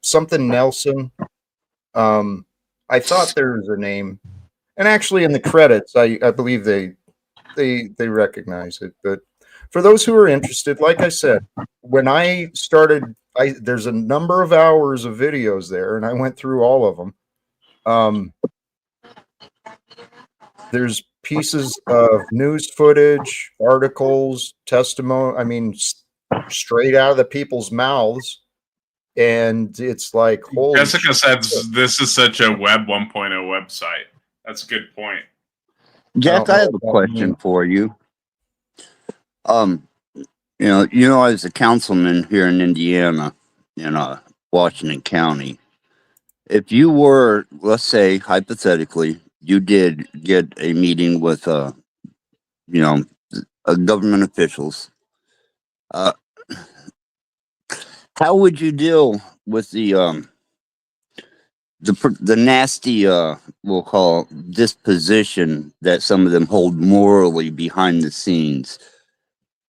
Something Nelson. I thought there was a name, and actually in the credits, I believe they recognize it. But for those who are interested, like I said, when I started, there's a number of hours of videos there, and I went through all of them. There's pieces of news footage, articles, testimony. I mean, straight out of the people's mouths. And it's like, holy Jessica said this is such a Web 1.0 website. That's a good point. Jack, I have a question for you. You know, as a councilman here in Indiana, in Washington County, if you were, let's say, hypothetically, you did get a meeting with, government officials, how would you deal with the nasty, we'll call disposition that some of them hold morally behind the scenes?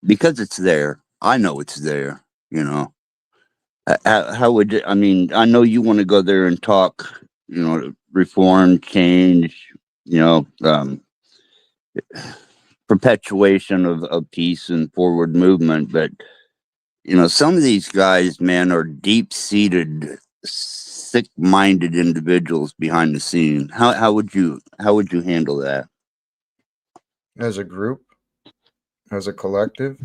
Because it's there. I know it's there, you know. How would it, I mean, I know you want to go there and talk, you know, reform, change, you know, perpetuation of peace and forward movement, but you know, some of these guys, man, are deep-seated, sick-minded individuals behind the scene. How would you handle that? As a group, as a collective.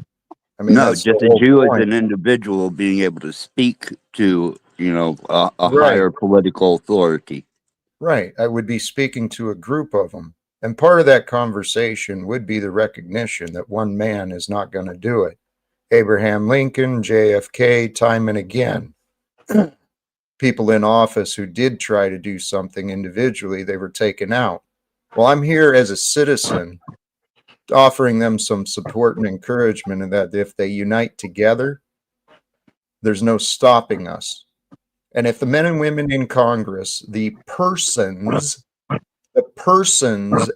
I mean, No, that's just the as whole you point. as an individual being able to speak to, you know, a Right. higher political authority. Right. I would be speaking to a group of them. And part of that conversation would be the recognition that one man is not going to do it. Abraham Lincoln, JFK, time and again. People in office who did try to do something individually, they were taken out. Well, I'm here as a citizen offering them some support and encouragement, and that if they unite together, there's no stopping us. And if the men and women in Congress, the persons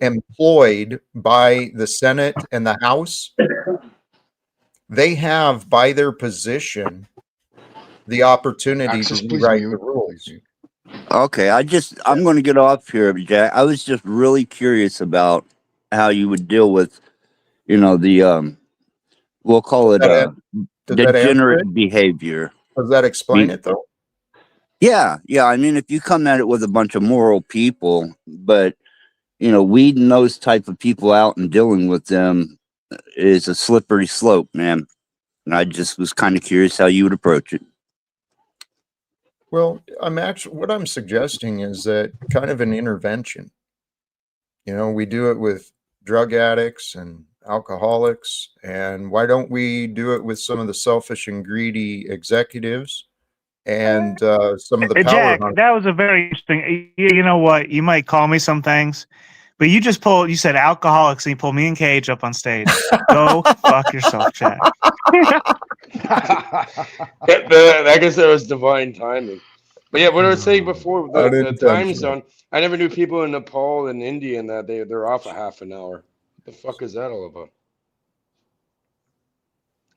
employed by the Senate and the House, they have, by their position, the opportunity Axis, to please rewrite mute. the rules. Okay, I'm going to get off here, Jack. I was just really curious about how you would deal with, the we'll call it Does that answer it? degenerate behavior. Does that explain it though? Yeah. I mean, if you come at it with a bunch of moral people, but weeding those type of people out and dealing with them is a slippery slope, man. And I just was kind of curious how you would approach it. Well, what I'm suggesting is that kind of an intervention. We do it with drug addicts and alcoholics, and why don't we do it with some of the selfish and greedy executives and some of the Hey, power Jack, hunters? that was a very interesting. You know what? You might call me some things, but you said alcoholics, and you pulled me and Cage up on stage. Go fuck yourself, Jack. I guess that was divine timing. But yeah, what I was saying before, the time Unintentional. zone, I never knew people in Nepal and India and that they're off a half an hour. What the fuck is that all about?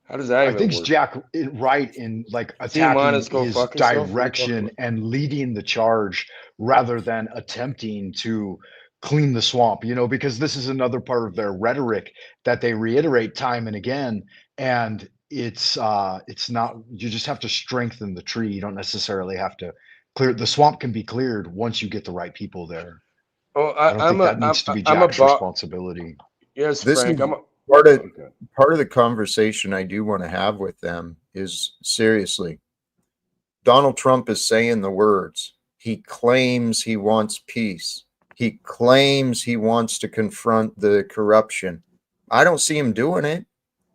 How does that I even think work? Jack right in like So you might attacking as go his fuck yourself? What are you talking direction about? and leading the charge rather than attempting to clean the swamp, because this is another part of their rhetoric that they reiterate time and again. And it's not, you just have to strengthen the tree. You don't necessarily have to clear the swamp. Can be cleared once you get the right people there. Oh, I don't think that needs to be I'm a Jack's responsibility. Yes, This Frank. is part of the conversation I do want to have with them is seriously. Donald Trump is saying the words. He claims he wants peace. He claims he wants to confront the corruption. I don't see him doing it.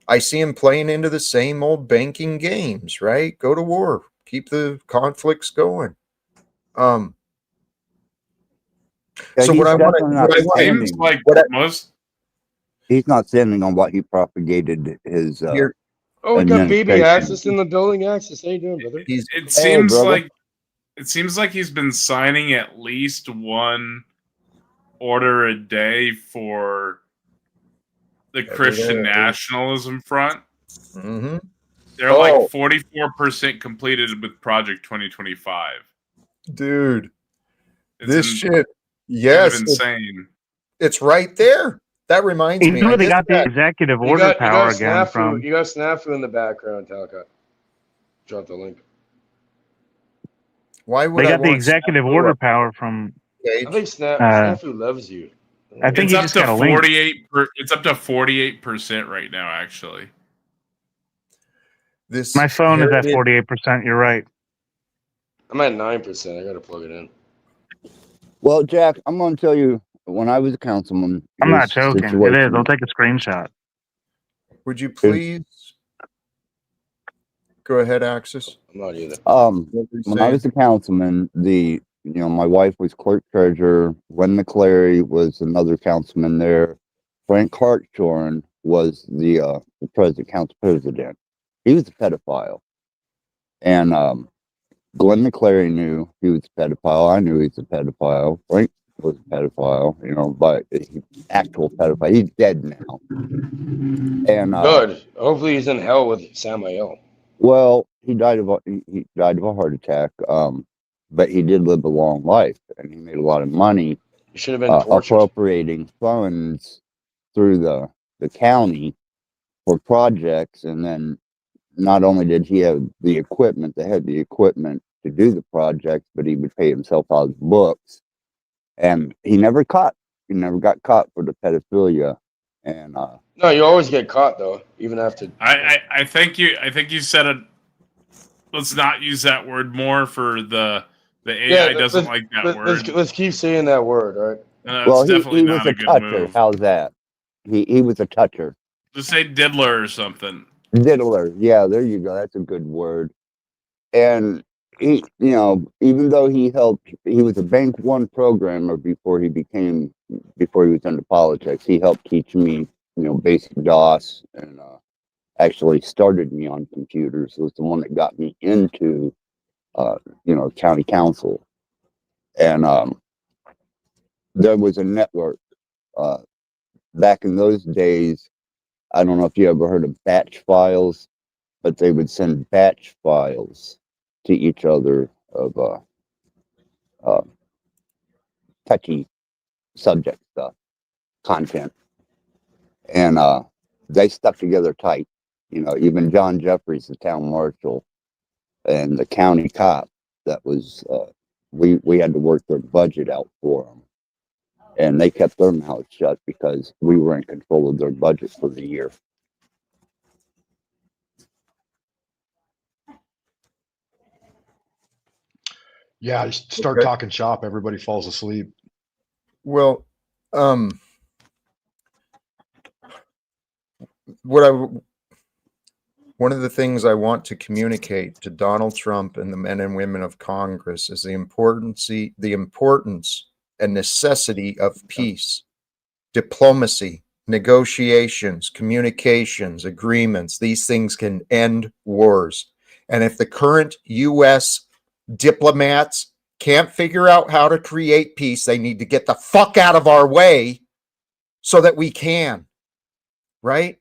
I see him playing into the same old banking games, right? Go to war, keep the conflicts going. Yeah, So what I want Seems like he's not standing on what he propagated his Oh, we got baby administration. Axis in the building. Axis, how you doing, brother? It seems like he's been signing at least one order a day for the Christian Nationalism Front. Mm-hmm. They're like 44% completed with Project 2025. Dude, it's shit, yes, kind of insane. It's right there. That reminds me. They got the executive order power again from. You got Snafu in the background, Talcott. Drop the link. Why would they got the executive order power from? I think Snafu loves you. I think it's he just got a link. 48. It's up to 48% right now, actually. My phone is at 48%. You're right. I'm at 9%. I got to plug it in. Well, Jack, I'm going to tell you, when I was a councilman, I'm not joking. It is. I'll take a screenshot. Would you please go ahead, Axis? I'm not either. When I was a councilman, my wife was clerk treasurer. Len McClary was another councilman there. Frank Hartshorn was the council president. He was a pedophile, and Glenn McClary knew he was a pedophile. I knew he was a pedophile. Frank was a pedophile, but actual pedophile. He's dead now. And good. Hopefully, he's in hell with Samael. Well, he died of a heart attack. But he did live a long life, and he made a lot of money. He should have been appropriating funds through the county for projects, and then not only did he have the equipment, they had the equipment to do the projects, but he would pay himself out of books, and he never got caught for the pedophilia. And no, you always get caught though, even after. I think you said it. Let's not use that word more for the AI doesn't like that word. Let's keep saying that word, all right? Well, he was a toucher. How's that? He was a toucher. Just say diddler or something. Diddler. Yeah, there you go. That's a good word. And he, even though he was a Bank One programmer before he was into politics. He helped teach me, basic DOS, and actually started me on computers. Was the one that got me into, county council. And there was a network back in those days. I don't know if you ever heard of batch files, but they would send batch files to each other of touchy subject stuff, content, and they stuck together tight. Even John Jeffries, the town marshal, and the county cop. That was we had to work their budget out for them, and they kept their mouths shut because we were in control of their budget for the year. Yeah, just start Okay. talking shop. Everybody falls asleep. Well, one of the things I want to communicate to Donald Trump and the men and women of Congress is the importance and necessity of peace, diplomacy, negotiations, communications, agreements. These things can end wars. And if the current U.S. diplomats can't figure out how to create peace, they need to get the fuck out of our way so that we can, right?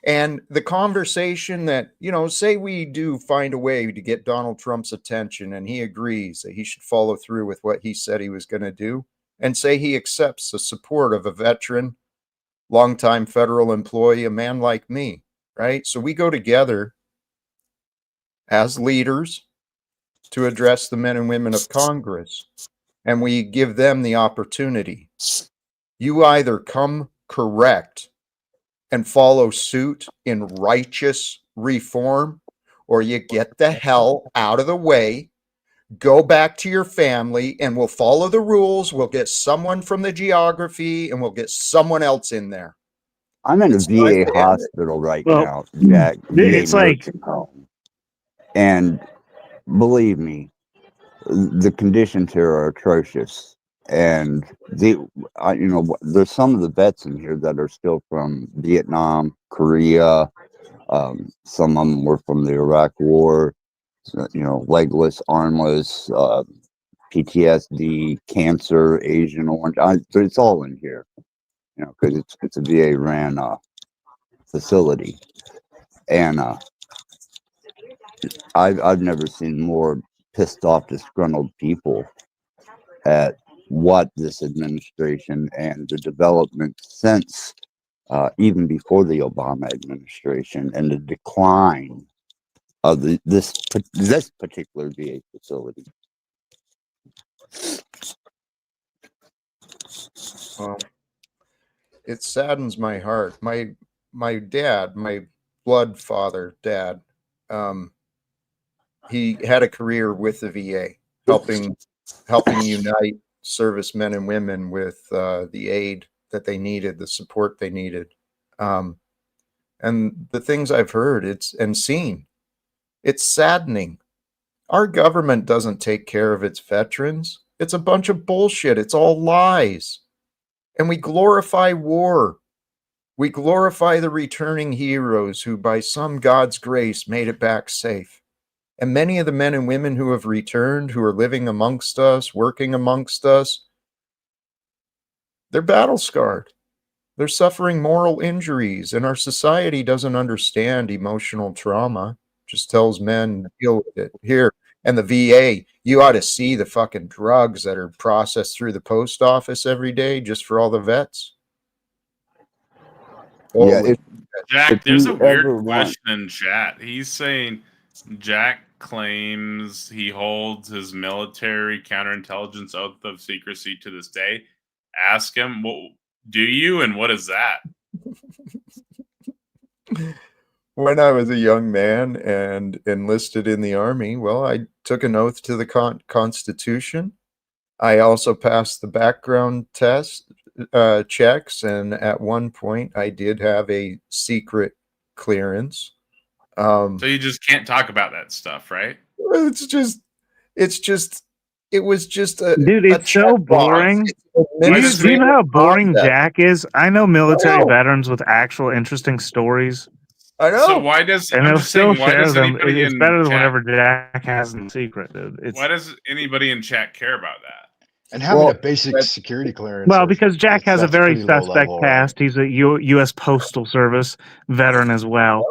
And the conversation that, say we do find a way to get Donald Trump's attention and he agrees that he should follow through with what he said he was going to do, and say he accepts the support of a veteran, longtime federal employee, a man like me, right? So we go together as leaders to address the men and women of Congress, and we give them the opportunity. You either come correct and follow suit in righteous reform, or you get the hell out of the way, go back to your family, and we'll follow the rules. We'll get someone from the geography, and we'll get someone else in there. I'm in a It's time VA to end it. hospital right Well, now, Jack. VA it's like nursing home. And believe me, the conditions here are atrocious. And there's some of the vets in here that are still from Vietnam, Korea. Some of them were from the Iraq War. Legless, armless, PTSD, cancer, Asian Orange. It's all in here. Because it's a VA ran facility, and I've never seen more pissed off, disgruntled people at what this administration and the development since even before the Obama administration and the decline of this particular VA facility. Well, it saddens my heart. My dad, my blood father, dad, he had a career with the VA, helping unite servicemen and women with the aid that they needed, the support they needed. And the things I've heard and seen, it's saddening. Our government doesn't take care of its veterans. It's a bunch of bullshit. It's all lies. And we glorify war. We glorify the returning heroes who, by some God's grace, made it back safe. And many of the men and women who have returned, who are living amongst us, working amongst us, they're battle scarred. They're suffering moral injuries, and our society doesn't understand emotional trauma. Just tells men to deal with it. Here, and the VA, you ought to see the fucking drugs that are processed through the post office every day just for all the vets. Yeah, Holy Jack, if there's a you weird ever want, question in chat. He's saying Jack claims he holds his military counterintelligence oath of secrecy to this day. Ask him, well, do you, and what is that? When I was a young man and enlisted in the Army, well, I took an oath to the Constitution. I also passed the background test checks, and at one point I did have a secret clearance. So you just can't talk about that stuff, right? It was just a Dude, a it's so checkbox. boring. It's an Do you know administrative how boring concept. Jack is? I know military know. veterans with actual interesting stories, I know. So why does and I'm they'll just still saying why share does them. anybody It's in better than chat whatever Jack has in secret, dude. It's why does anybody in chat care about that? And having Well, a basic that's- security clearance. well because Jack has a that's very pretty low suspect level, past. He's a U.S. Postal Service veteran as well,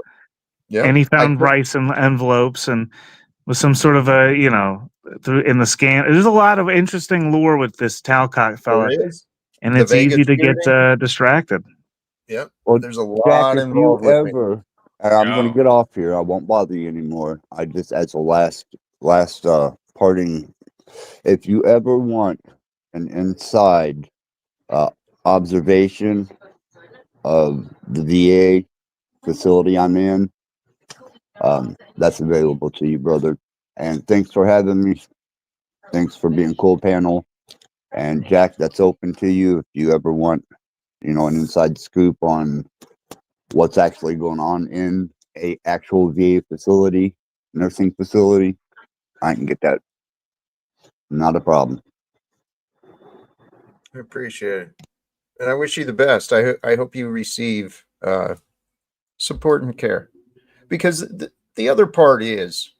Yep. and he I found could- rice in envelopes and was some sort of a in the scan. There's a lot of interesting lore with this Talcott fella, there is. and The it's easy Vegas to get shooting. distracted. Yep. Well, There's a Jack, lot if you involved with me. ever, I'm going Go. to get off here. I won't bother you anymore. I just, as a last parting, if you ever want an inside observation of the VA facility I'm in, that's available to you, brother. And thanks for having me. Thanks for being cool, panel. And Jack, that's open to you if you ever want, an inside scoop on what's actually going on in a actual VA facility, nursing facility. I can get that. Not a problem. I appreciate it. And I wish you the best. I hope you receive support and care. Because the other part is,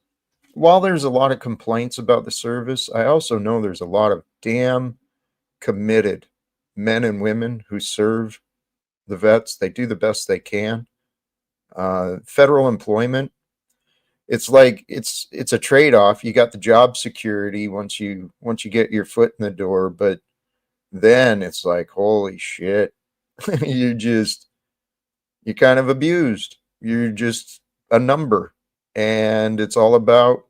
while there's a lot of complaints about the service, I also know there's a lot of damn committed men and women who serve the vets. They do the best they can. Federal employment, it's like it's a trade-off. You got the job security once you get your foot in the door, but then it's like, holy shit, you're kind of abused. You're just a number, and it's all about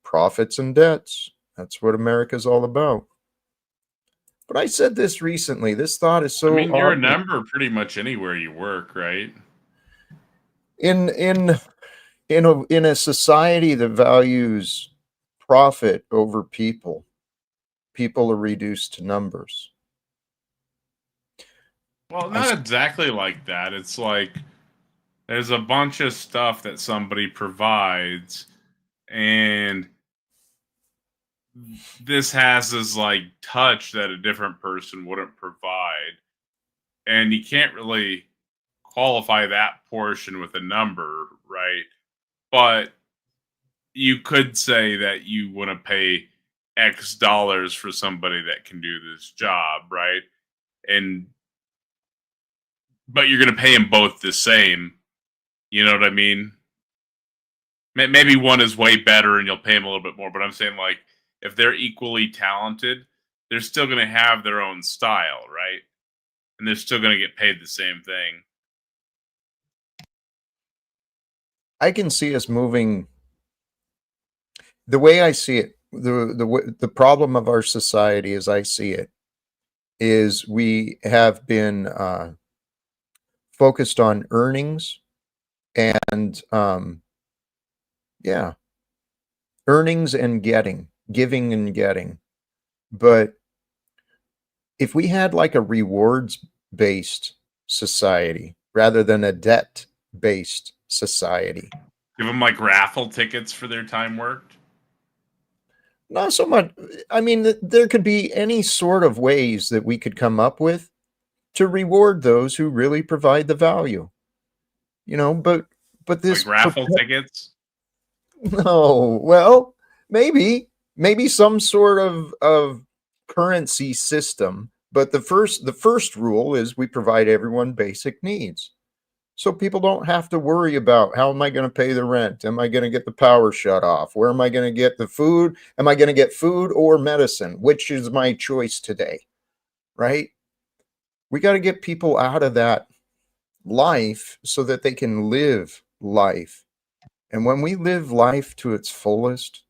profits and debts. That's what America's all about. But I said this recently. This thought is so I mean, you're a obvious. number pretty much anywhere you work, right? in a society that values profit over people are reduced to numbers. Well, not exactly like that. It's like there's a bunch of stuff that somebody provides, and this has this like touch that a different person wouldn't provide, and you can't really qualify that portion with a number, right? But you could say that you want to pay X dollars for somebody that can do this job, right? But you're going to pay them both the same. You know what I mean? Maybe one is way better and you'll pay them a little bit more. But I'm saying, like, if they're equally talented, they're still going to have their own style, right? And they're still going to get paid the same thing. I can see us moving. The way I see it, the problem of our society, as I see it, is we have been focused on earnings and earnings and giving and getting. But if we had like a rewards based society rather than a debt based society, Give them like raffle tickets for their time worked. not so much. I mean, there could be any sort of ways that we could come up with to reward those who really provide the value. But this Like raffle tickets. no, well, maybe some sort of currency system. But the first rule is we provide everyone basic needs. So people don't have to worry about, how am I going to pay the rent? Am I going to get the power shut off? Where am I going to get the food? Am I going to get food or medicine? Which is my choice today? Right? We got to get people out of that life so that they can live life. And when we live life to its fullest,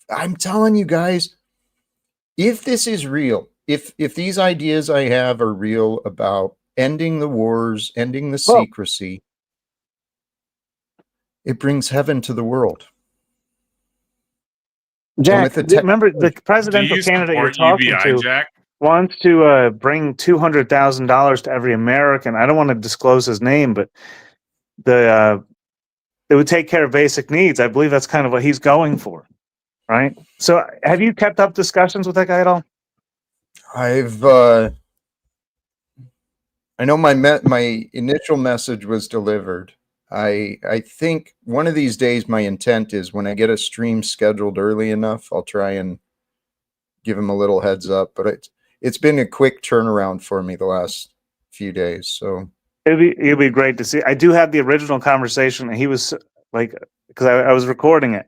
I'm telling you guys, if this is real, if these ideas I have are real about ending the wars, ending the secrecy, it brings heaven to the world. Jack, remember the presidential Do you candidate you're support talking UBI, to Jack? wants to bring $200,000 to every American. I don't want to disclose his name, but it would take care of basic needs. I believe that's kind of what he's going for, right? So, have you kept up discussions with that guy at all? I know my initial message was delivered. I think one of these days my intent is when I get a stream scheduled early enough, I'll try and give him a little heads up. But it's been a quick turnaround for me the last few days. So It'd be great to see. I do have the original conversation, and he was like, because I was recording it,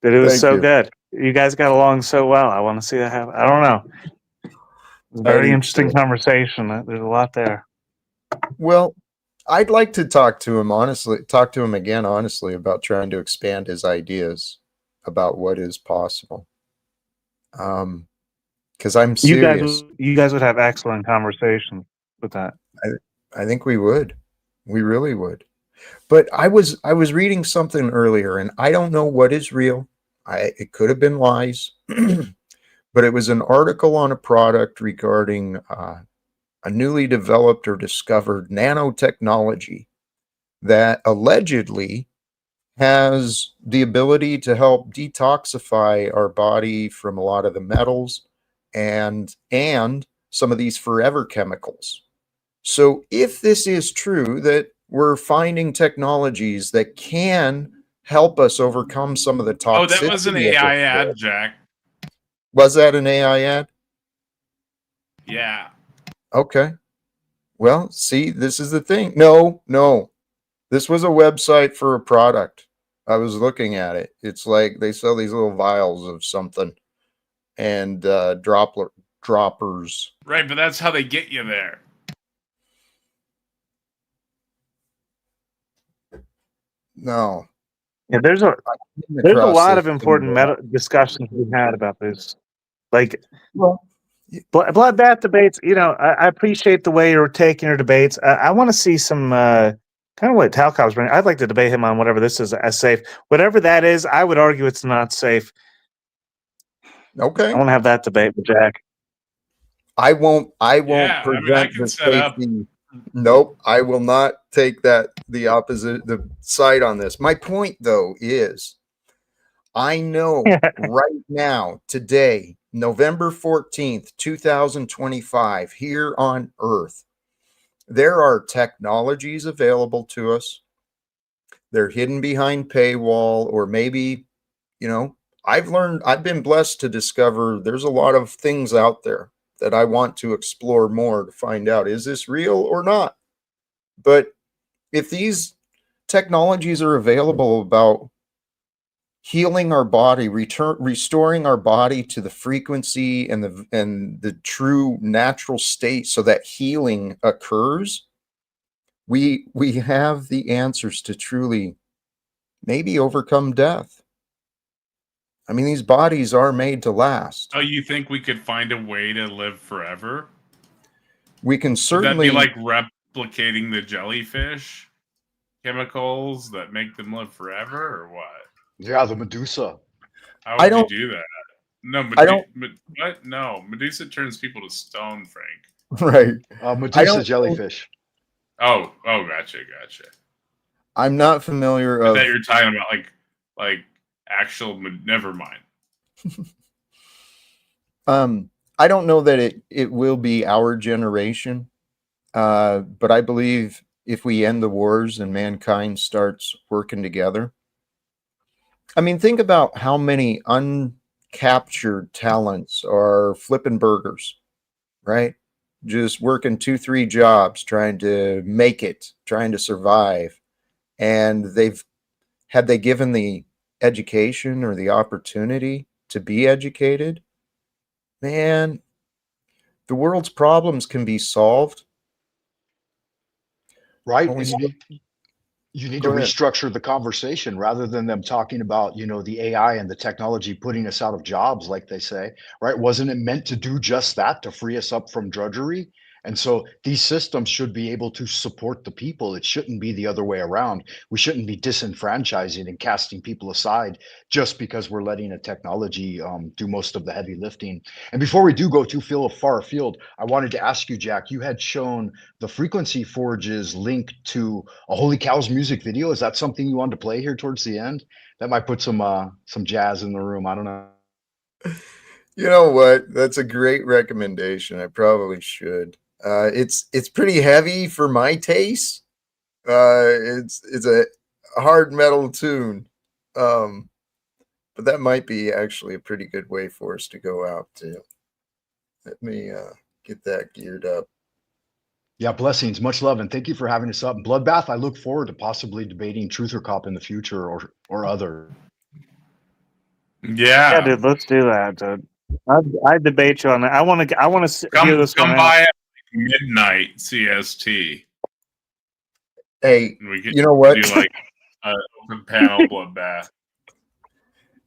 that it was Thank so you. good. You guys got along so well. I want to see that happen. I don't know. It was a I very do interesting too. conversation. There's a lot there. Well, I'd like to talk to him again honestly about trying to expand his ideas about what is possible. Because I'm serious. You guys would have excellent conversations with that. I think we would. We really would. But I was reading something earlier, and I don't know what is real. It could have been lies, but it was an article on a product regarding a newly developed or discovered nanotechnology that allegedly has the ability to help detoxify our body from a lot of the metals and some of these forever chemicals. So if this is true, that we're finding technologies that can help us overcome some of the toxicity. Oh, that was an AI ad, Jack. Was that an AI ad? Yeah. Okay. Well, see, this is the thing. No. This was a website for a product. I was looking at it. It's like they sell these little vials of something and droppers. Right, but that's how they get you there. No. Yeah, there's a lot of important discussions we had about this. Like, well, bloodbath debates. You know, I appreciate the way you're taking your debates. I want to see some kind of what Talcott was bringing. I'd like to debate him on whatever this is as safe. Whatever that is, I would argue it's not safe. Okay. I want to have that debate with Jack. I won't Yeah, present I can the set up. safety. Nope, I will not take the side on this. My point though is I know right now, today, November 14th, 2025, here on Earth, there are technologies available to us. They're hidden behind paywall, or maybe, I've been blessed to discover there's a lot of things out there that I want to explore more to find out, is this real or not? But if these technologies are available about healing our body, restoring our body to the frequency and the true natural state so that healing occurs, we have the answers to truly maybe overcome death. I mean, these bodies are made to last. Oh, you think we could find a way to live forever? We can certainly. Would that be like replicating the jellyfish chemicals that make them live forever, or what? Yeah, the Medusa. How would you do that? No, what? No, Medusa turns people to stone, Frank. Right. Medusa jellyfish. Oh, gotcha. I'm not familiar. I thought you were talking about like actual. Never mind. I don't know that it will be our generation, but I believe if we end the wars and mankind starts working together. I mean, think about how many uncaptured talents are flipping burgers, right? Just working 2-3 jobs, trying to make it, trying to survive. And had they given the education or the opportunity to be educated, man, the world's problems can be solved. Right. You need to restructure the conversation rather than them talking about, the AI and the technology putting us out of jobs, like they say, right? Wasn't it meant to do just that, to free us up from drudgery? And so these systems should be able to support the people. It shouldn't be the other way around. We shouldn't be disenfranchising and casting people aside just because we're letting a technology do most of the heavy lifting. And before we do go too far afield, I wanted to ask you, Jack, you had shown the Frequency Forge's link to a Holy Cows music video. Is that something you wanted to play here towards the end? That might put some jazz in the room. I don't know. You know what? That's a great recommendation. I probably should. It's pretty heavy for my taste. It's a hard metal tune, but that might be actually a pretty good way for us to go out to. Let me get that geared up. Yeah, blessings, much love, and thank you for having us up. Bloodbath, I look forward to possibly debating Truth or Cop in the future or other. Yeah, dude, let's do that, dude. I debate you on that. I want to hear this come one by out. at midnight CST. Hey, We could you know what? do like an open panel bloodbath.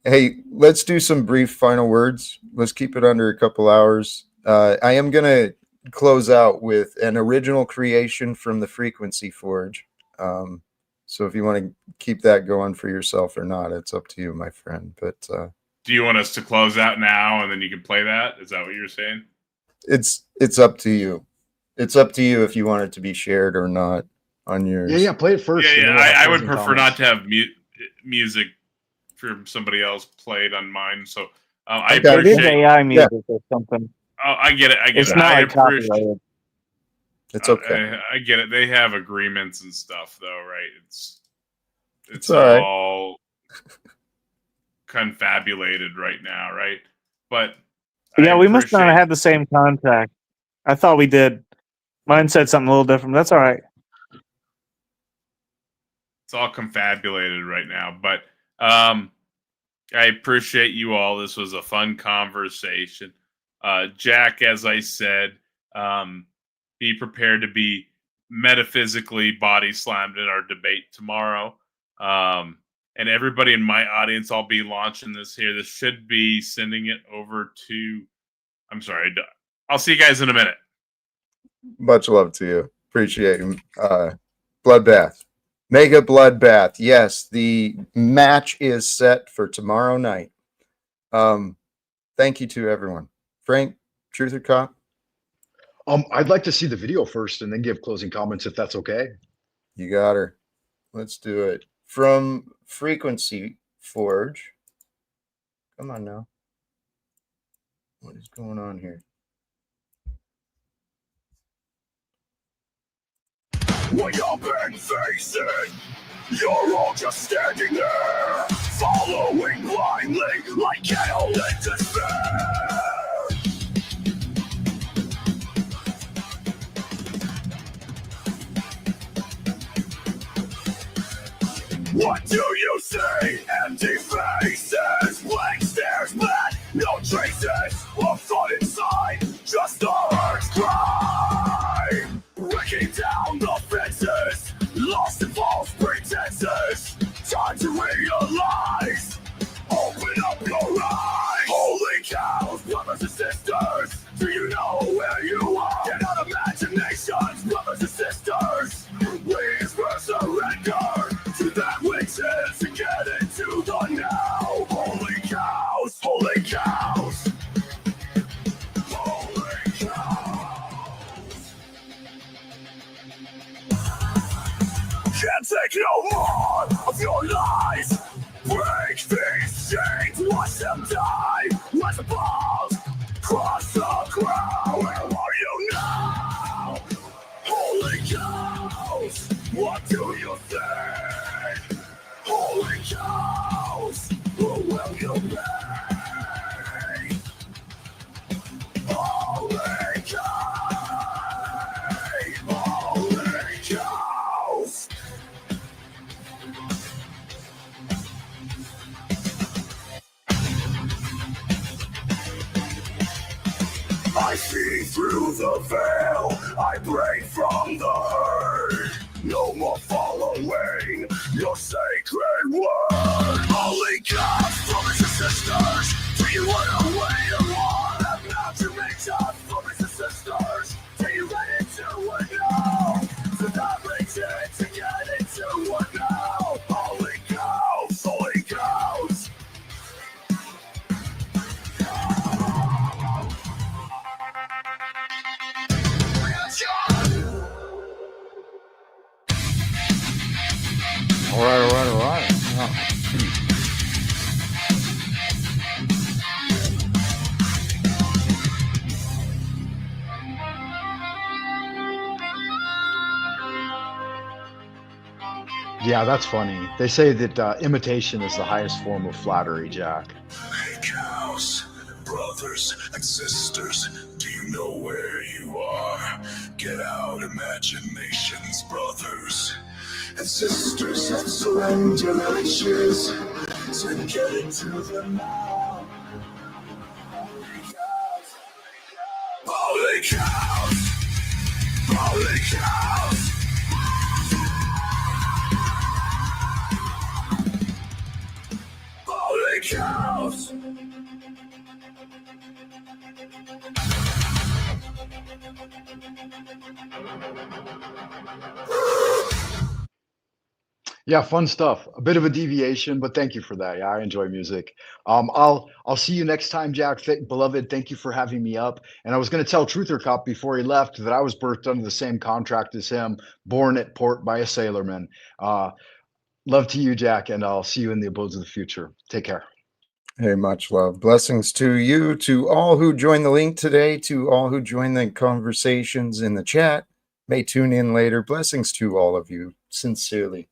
Hey, let's do some brief final words. Let's keep it under a couple hours. I am going to close out with an original creation from the Frequency Forge. So if you want to keep that going for yourself or not, it's up to you, my friend. But do you want us to close out now and then you can play that? Is that what you're saying? It's up to you. It's up to you if you want it to be shared or not on yours. Yeah, play it first. Yeah, I would prefer not to have music from somebody else played on mine. So I appreciate it is AI music or something. Oh, I get it. It's not like copyrighted. It's okay. I get it. They have agreements and stuff, though, right? It's all confabulated right now, right? But yeah, we must not have had the same contact. I thought we did. Mine said something a little different. That's all right. It's all confabulated right now, but I appreciate you all. This was a fun conversation. Jack, as I said, be prepared to be metaphysically body slammed in our debate tomorrow. And everybody in my audience, I'll be launching this here. This should be sending it over to, I'm sorry. I'll see you guys in a minute. Much love to you. Appreciate you. Bloodbath. Mega Bloodbath. Yes, the match is set for tomorrow night. Thank you to everyone. Frank, Truth or Cop? I'd like to see the video first and then give closing comments if that's okay. You got her. Let's do it. From Frequency Forge. Come on now. What is going on here? What you've been facing, you're all just standing there, following blindly like cattle in despair. What do you see? Empty faces, blank stares, but no traces of thought inside, just the heart's cry. Breaking down the fences, lost in false pretenses. Time to realize, open up your eyes. Holy cows, brothers and sisters, do you know where you are? Get out imaginations, brothers and sisters. Please surrender to that which is and get into the now. Holy cows, holy cows. Holy cows. Can't take no more of your lies. Break these chains, watch them die. Rise above, cross the ground. Where are you now? Holy cows, what do you think? Holy cows, who will you be? Holy cows. I see through the veil, I break from the herd. No more following your sacred word. Holy cows, brothers and sisters, do you want to wait or want? I'm not to make us, brothers and sisters, do you ready? All right, all right, all right. Yeah. Yeah, that's funny. They say that imitation is the highest form of flattery, Jack. Hey, cows, brothers and sisters, do you know where you are? Get out imaginations, brothers and sisters, and surrender their wishes to get into the now. Holy cows! Holy cows! Holy cows! Yeah, fun stuff. A bit of a deviation, but thank you for that. Yeah, I enjoy music. I'll see you next time, Jack. Beloved, thank you for having me up. And I was going to tell Truther Cop before he left that I was birthed under the same contract as him, born at port by a sailorman. Love to you, Jack, and I'll see you in the abodes of the future. Take care. Hey, much love. Blessings to you, to all who joined the link today, to all who joined the conversations in the chat. May tune in later. Blessings to all of you, sincerely.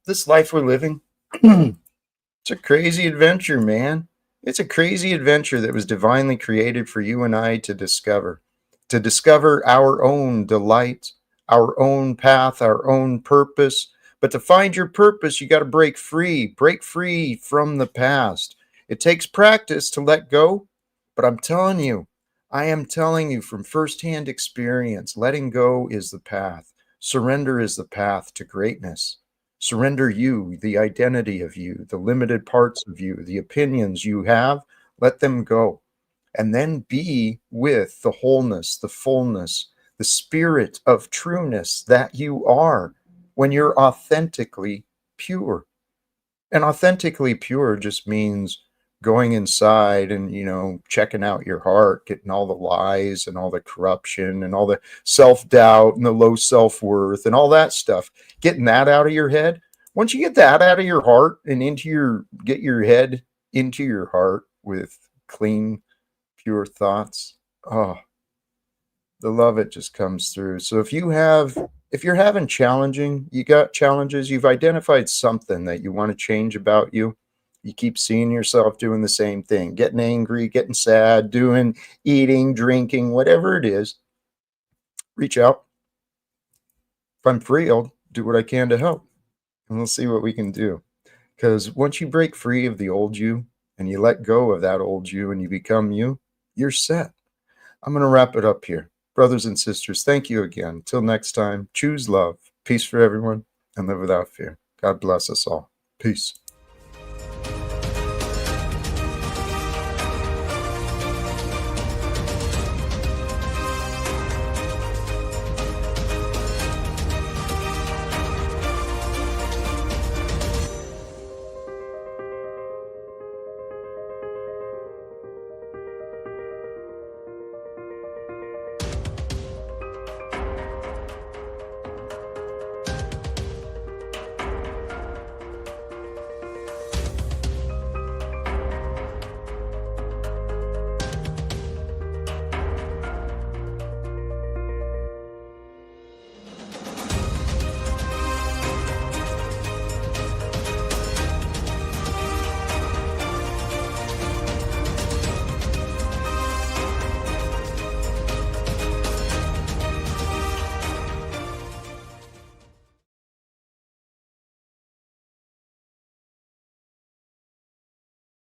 This life we're living, it's a crazy adventure, man. It's a crazy adventure that was divinely created for you and I to discover our own delight, our own path, our own purpose. But to find your purpose, you got to break free from the past. It takes practice to let go, but I am telling you from firsthand experience, letting go is the path. Surrender is the path to greatness. Surrender you, the identity of you, the limited parts of you, the opinions you have, let them go. And then be with the wholeness, the fullness, the spirit of trueness that you are when you're authentically pure. And authentically pure just means going inside and, checking out your heart, getting all the lies and all the corruption and all the self-doubt and the low self-worth and all that stuff, getting that out of your head. Once you get that out of your heart and get your head into your heart with clean, pure thoughts, oh, the love, it just comes through. So if you're having you got challenges, you've identified something that you want to change about you. You keep seeing yourself doing the same thing, getting angry, getting sad, eating, drinking, whatever it is, reach out. If I'm free, I'll do what I can to help. And we'll see what we can do. Because once you break free of the old you and you let go of that old you and you become you, you're set. I'm going to wrap it up here. Brothers and sisters, thank you again. Till next time, choose love, peace for everyone, and live without fear. God bless us all. Peace.